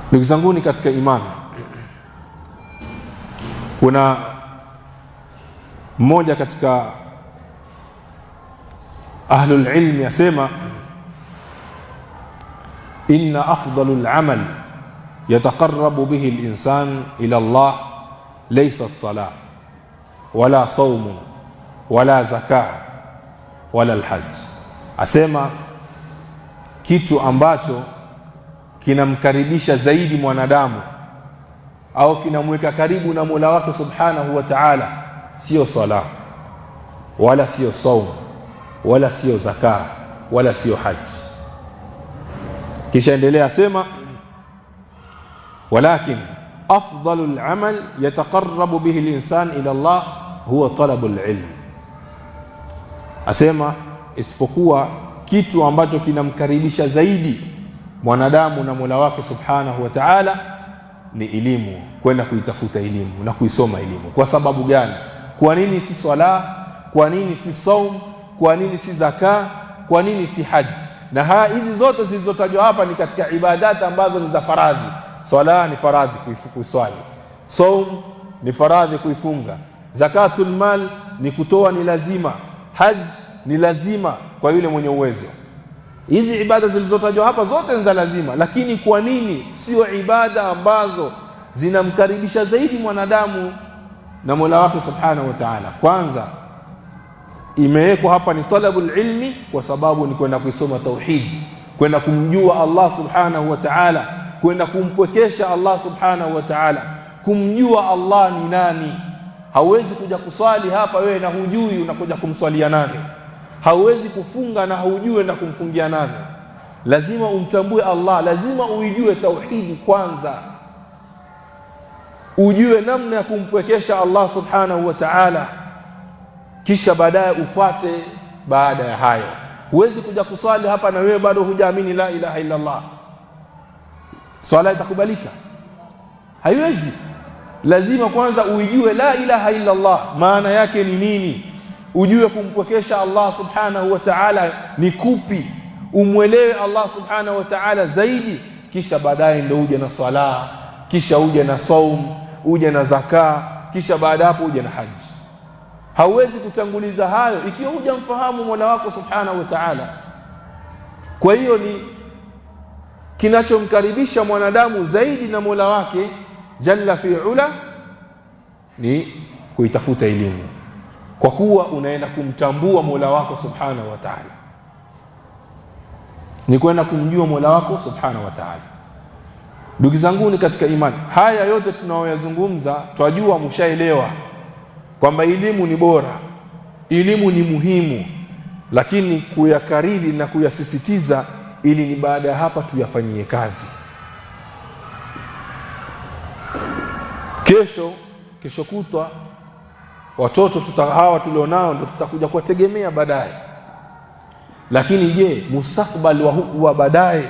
Ndugu zangu ni katika imani, kuna mmoja katika ahlul ilmi yasema, inna afdalul amal yataqarrabu bihi al-insan ila Allah laysa as-salah wala sawm wala zaka wala al-hajj. Asema kitu ambacho kinamkaribisha zaidi mwanadamu au kinamweka karibu na Mola wake subhanahu wa ta'ala sio sala wala sio saum wala sio zaka wala sio haji. Kisha endelea asema, walakin afdalul amal yataqarrabu bihi al-insan ila Allah huwa talabul ilm. Asema isipokuwa kitu ambacho kinamkaribisha zaidi mwanadamu na Mola wake subhanahu wa ta'ala ni elimu, kwenda kuitafuta elimu na kuisoma elimu. Kwa sababu gani? Kwa nini si swala? Kwa nini si saum? Kwa nini si zaka? kwa nini si haji? Na hizi zote zilizotajwa hapa ni katika ibadati ambazo ni za faradhi. Swala ni faradhi kuiswali, saum ni faradhi kuifunga, zakatul mal ni kutoa, ni lazima, haji ni lazima kwa yule mwenye uwezo. Hizi ibada zilizotajwa hapa zote ni za lazima, lakini kwa nini sio ibada ambazo zinamkaribisha zaidi mwanadamu na Mola wake Subhanahu wa Ta'ala? Kwanza imewekwa hapa ni talabul ilmi, kwa sababu ni kwenda kuisoma tauhid, kwenda kumjua Allah Subhanahu wa Ta'ala, kwenda kumpwekesha Allah Subhanahu wa Ta'ala, kumjua Allah ni nani. Hauwezi kuja kuswali hapa wewe na hujui unakuja kumswalia nani. Hauwezi kufunga na hujui na kumfungia nani. Lazima umtambue Allah, lazima uijue tauhidi kwanza, ujue namna ya kumpwekesha Allah Subhanahu wa Ta'ala, kisha baadaye ufuate baada ya hayo. Huwezi kuja kuswali hapa na wewe bado hujaamini la ilaha illa Allah. Swala itakubalika? Haiwezi. Lazima kwanza uijue la ilaha illa Allah maana yake ni nini, ujue kumpwekesha Allah Subhanahu wa Ta'ala ni kupi, umwelewe Allah Subhanahu wa Ta'ala zaidi, kisha baadaye ndio uje na swala, kisha uje na saum, uje na zaka, kisha baada hapo uje na haji. Hauwezi kutanguliza hayo ikiwa hujamfahamu Mola wako Subhanahu wa Ta'ala. Kwa hiyo ni kinachomkaribisha mwanadamu zaidi na Mola wake jalla fi ula ni kuitafuta elimu, kwa kuwa unaenda kumtambua Mola wako Subhanahu wa Ta'ala, ni kwenda kumjua Mola wako Subhanahu wa Ta'ala. Ndugu zangu ni katika imani, haya yote tunaoyazungumza twajua, mshaelewa kwamba elimu ni bora, elimu ni muhimu, lakini kuyakariri na kuyasisitiza ili ni baada ya hapa tuyafanyie kazi. Kesho kutwa watoto hawa tulionao ndio tutakuja kuwategemea baadaye. Lakini je, mustakbali wa baadaye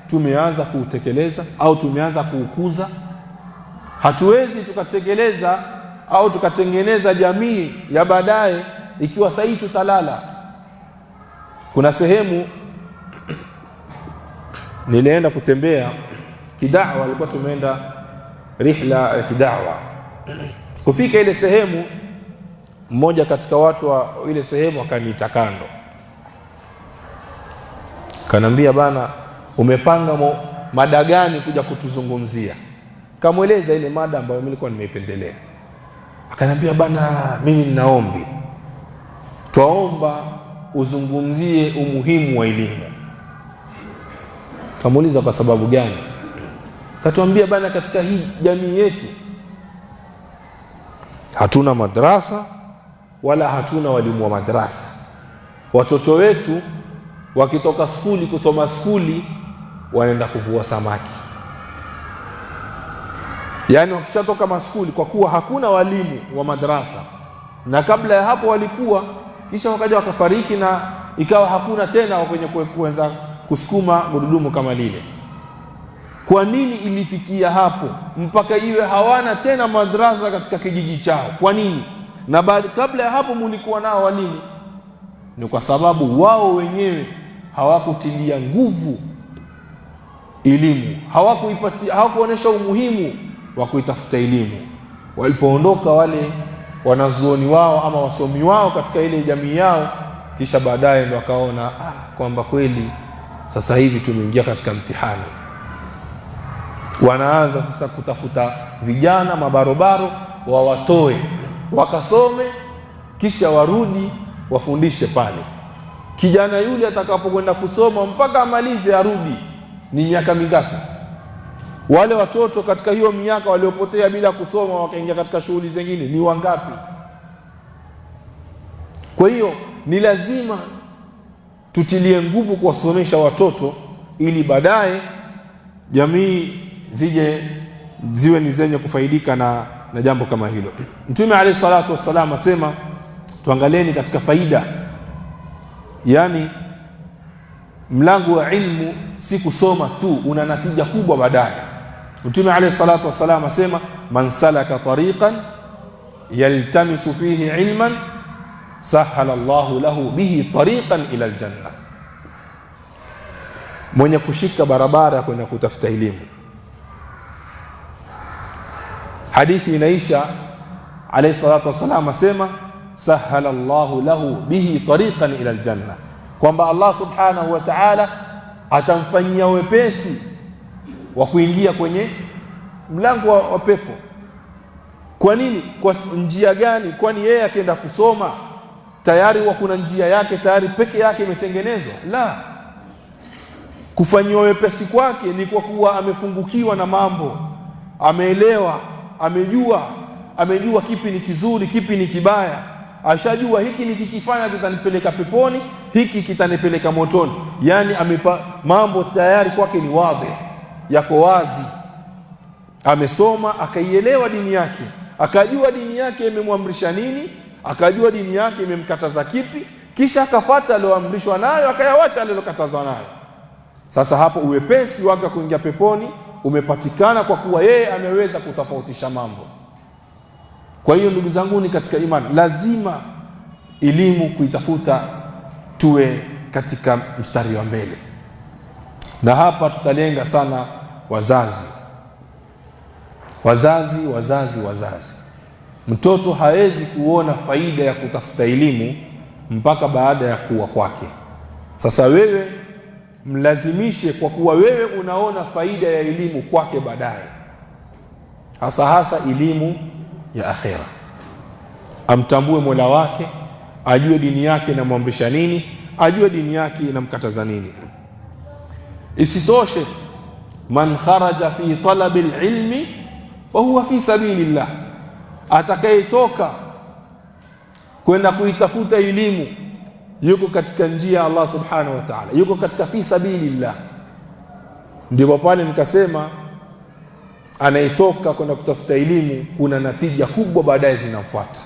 tumeanza kuutekeleza au tumeanza kuukuza? Hatuwezi tukatekeleza au tukatengeneza jamii ya baadaye ikiwa sasa tutalala. Kuna sehemu nilienda kutembea kidawa, alikuwa tumeenda rihla ya kidawa. Kufika ile sehemu, mmoja katika watu wa ile sehemu akaniita kando, kanambia, bana, umepanga mada gani kuja kutuzungumzia? Kamweleza ile mada ambayo mimi nilikuwa nimeipendelea. Akanambia, bana, mimi ninaombi, twaomba uzungumzie umuhimu wa elimu. Kamuuliza kwa sababu gani? Katuambia, bana, katika hii jamii yetu hatuna madrasa wala hatuna walimu wa madrasa. Watoto wetu wakitoka skuli kusoma skuli wanaenda kuvua samaki. Yaani wakishatoka maskuli, kwa kuwa hakuna walimu wa madrasa, na kabla ya hapo walikuwa, kisha wakaja wakafariki na ikawa hakuna tena kwenye kuanza kusukuma gurudumu kama lile. Kwa nini ilifikia hapo mpaka iwe hawana tena madrasa katika kijiji chao? Kwa nini? Na kabla ya hapo mulikuwa nao walimu. Ni kwa sababu wao wenyewe hawakutilia nguvu elimu, hawakuonesha umuhimu wa kuitafuta elimu. Walipoondoka wale wanazuoni wao ama wasomi wao katika ile jamii yao, kisha baadaye ndio wakaona kwamba kweli sasa hivi tumeingia katika mtihani. Wanaanza sasa kutafuta vijana mabarobaro wawatoe wakasome, kisha warudi wafundishe pale. Kijana yule atakapokwenda kusoma mpaka amalize arudi, ni miaka mingapi? Wale watoto katika hiyo miaka waliopotea bila kusoma wakaingia katika shughuli zingine ni wangapi? Kwa hiyo ni lazima tutilie nguvu kuwasomesha watoto ili baadaye jamii ziwe ni zenye kufaidika na jambo kama hilo. Mtume alayhi salatu wassalam asema, tuangalieni katika faida, yani mlango wa ilmu si kusoma tu, una natija kubwa baadaye. Mtume alayhi salatu wassalam asema, man salaka tariqan yaltamisu fihi ilman sahala Allahu lahu bihi tariqan ila aljanna. mwenye kushika barabara kwenda kutafuta elimu. Hadithi inaisha alayhi salatu wasalam asema sahala Allahu lahu bihi tariqan ila aljanna, kwamba Allah subhanahu wa ta'ala atamfanyia wepesi wa kuingia kwenye mlango wa pepo. Kwa nini? Kwa njia gani? Kwani yeye akienda kusoma tayari kuna njia yake tayari peke yake imetengenezwa? La, kufanywa wepesi kwake ni kwa kuwa amefungukiwa na mambo, ameelewa, amejua kipi ni kizuri, kipi ni kibaya. Ashajua hiki nikikifanya kitanipeleka peponi, hiki kitanipeleka motoni. Yani mambo tayari kwake ni wazi, yako wazi. Amesoma, akaielewa dini yake, akajua dini yake imemwamrisha nini, akajua dini yake imemkataza kipi, kisha akafuata aliyoamrishwa nayo, akayawacha alilokatazwa nayo. Sasa hapo uwepesi wake kuingia peponi umepatikana kwa kuwa yeye ameweza kutofautisha mambo. Kwa hiyo ndugu zangu ni katika imani, lazima elimu kuitafuta tuwe katika mstari wa mbele. Na hapa tutalenga sana wazazi. Mtoto hawezi kuona faida ya kutafuta elimu mpaka baada ya kuwa kwake. Sasa wewe mlazimishe, kwa kuwa wewe unaona faida ya elimu kwake baadaye, hasa elimu ya akhera. Amtambue Mola wake, ajue dini yake inamwamrisha nini, ajue dini yake inamkataza nini. Isitoshe, man kharaja fi talabi alilmi fahuwa fi sabilillah, atakayetoka kwenda kuitafuta elimu yuko katika njia ya Allah subhanahu wa ta'ala, yuko katika fi sabilillah. Ndipo pale nikasema anayetoka kwenda kutafuta elimu kuna natija kubwa baadaye zinafuata.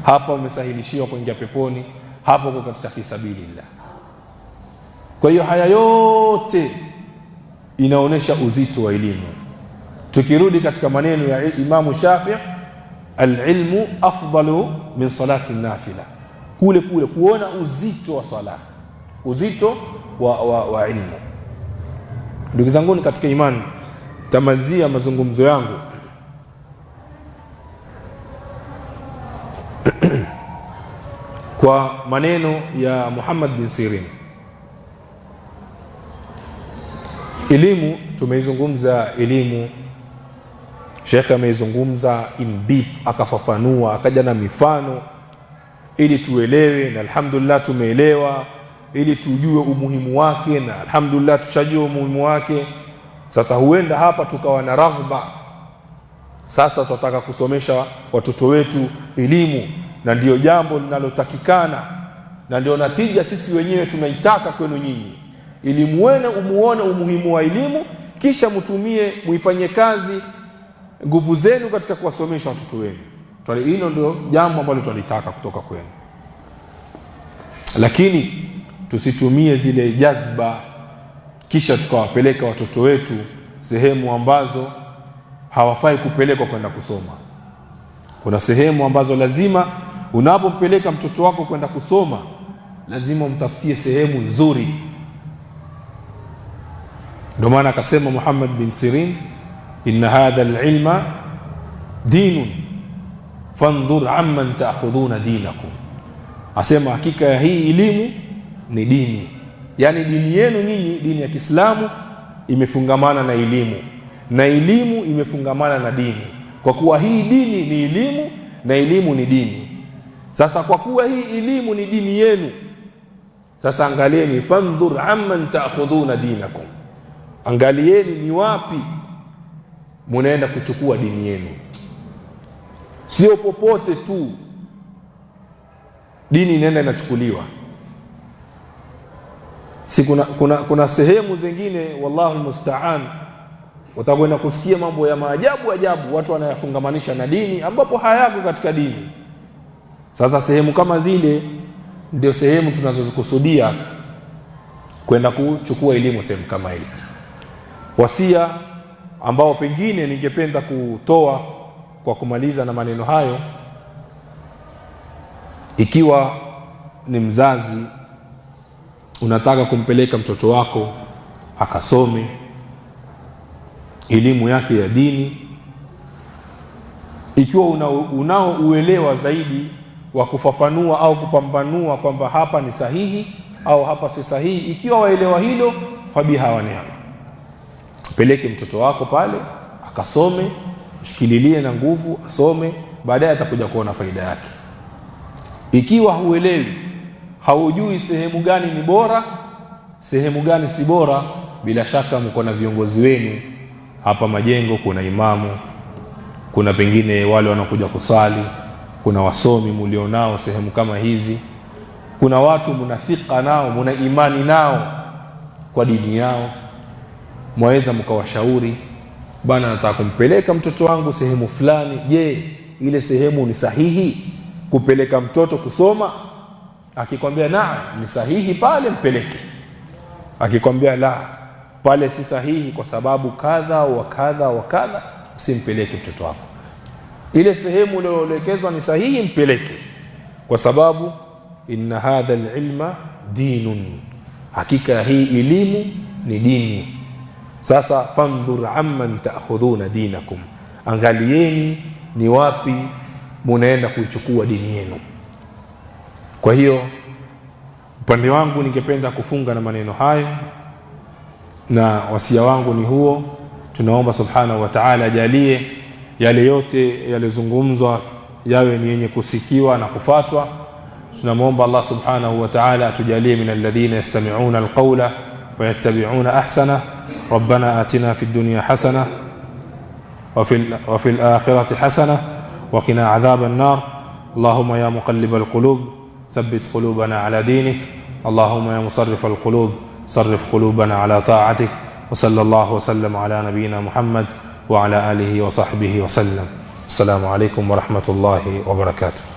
Hapa umesahilishiwa kuingia peponi, hapo uko katika fi sabilillah. Kwa hiyo haya yote inaonesha uzito wa elimu. Tukirudi katika maneno ya Imamu Shafi'i, al-ilmu afdalu min salati nafila, kule kuona uzito wa sala, uzito wa ilmu. Ndugu zangu katika imani, tamalizia mazungumzo yangu kwa maneno ya Muhammad bin Sirin. Elimu tumeizungumza, elimu Sheikh ameizungumza in deep, akafafanua, akaja na mifano ili tuelewe, na alhamdulillah tumeelewa, ili tujue umuhimu wake, na alhamdulillah tushajua umuhimu wake. Sasa huenda hapa tukawa na raghba, sasa tunataka kusomesha watoto wetu elimu, na ndio jambo linalotakikana, na ndio natija sisi wenyewe tunaitaka kwenu nyinyi, ili muone umuhimu wa elimu, kisha muifanyie kazi nguvu zenu katika kuwasomesha watoto wenu. Hilo ndio jambo ambalo tunalitaka kutoka kwenu. Lakini tusitumie zile jazba kisha tukawapeleka watoto wetu sehemu ambazo hawafai kupelekwa kwenda kusoma. Kuna sehemu ambazo lazima unapompeleka mtoto wako kwenda kusoma, lazima umtafutie sehemu nzuri. Ndio maana akasema Muhammad bin Sirin, inna hadha al-ilma dinun fandhur amman ta'khudhuna dinakum. Asema hakika ya hii elimu ni dini, yani dini yenu nyinyi, dini ya Kiislamu imefungamana na elimu, na elimu imefungamana na dini, kwa kuwa hii dini ni elimu na elimu ni dini. Sasa kwa kuwa hii elimu ni dini yenu, sasa angalieni, fandhur amman ta'khudhuna dinakum, angalieni ni wapi munaenda kuchukua dini yenu. Sio popote tu dini inaenda inachukuliwa. Si kuna sehemu zingine wallahu musta'an utakwenda kusikia mambo ya maajabu watu wanayafungamanisha na dini ambapo hayako katika dini. Sasa sehemu kama zile ndio sehemu tunazozikusudia kwenda kuchukua elimu, sehemu kama ile. Wasia ambao pengine ningependa kutoa kwa kumaliza na maneno hayo, ikiwa ni mzazi unataka kumpeleka mtoto wako akasome elimu yake ya dini, ikiwa unao uelewa zaidi wa kufafanua au kupambanua kwamba hapa ni sahihi au hapa si sahihi, ikiwa waelewa hilo, fabiha wa neema, peleke mtoto wako pale akasome, shikililie na nguvu asome, baadaye atakuja kuona faida yake. Ikiwa huelewi, haujui sehemu gani ni bora, sehemu gani si bora, bila shaka mko na viongozi wenu hapa Majengo, kuna imamu, kuna pengine wale wanakuja kusali, kuna wasomi mlionao sehemu kama hizi, kuna watu mnathika nao, mna imani nao kwa dini yao, mwaweza mkawashauri, bana nataka kumpeleka mtoto wangu sehemu fulani, je, ile sehemu ni sahihi kupeleka mtoto kusoma? Akikwambia naam ni sahihi pale, mpeleke. Akikwambia la, pale si sahihi kwa sababu kadha wa kadha wa kadha, usimpeleke mtoto wako. Ile sehemu iliyoelekezwa ni sahihi, mpeleke, kwa sababu inna hadha alilma dinun, hakika hii elimu ni dini. Sasa fandhur amman ta'khudhuna dinakum, angalieni ni wapi munaenda kuichukua dini yenu. Kwa hiyo upande wangu ningependa kufunga na maneno hayo, na wasia wangu ni huo. Tunaomba subhanahu wa ta'ala ajalie yale yote yalizungumzwa yawe ni yenye kusikiwa na kufuatwa. Tunamuomba Allah subhanahu wa ta'ala atujalie min alladhina yastami'una alqawla wa yattabi'una ahsana. Rabbana atina fid dunya hasana wa fil akhirati hasana wa qina adhaban nar. Allahumma ya muqallibal qulub thabbit qulubana ala dinik. Allahumma ya musarrifal qulub sarrif qulubana ala ta'atik. Wa sallallahu wa sallam ala nabiyyina Muhammad wa ala alihi wa sahbihi wa sallam. Assalamu alaykum wa rahmatullahi wa barakatuh.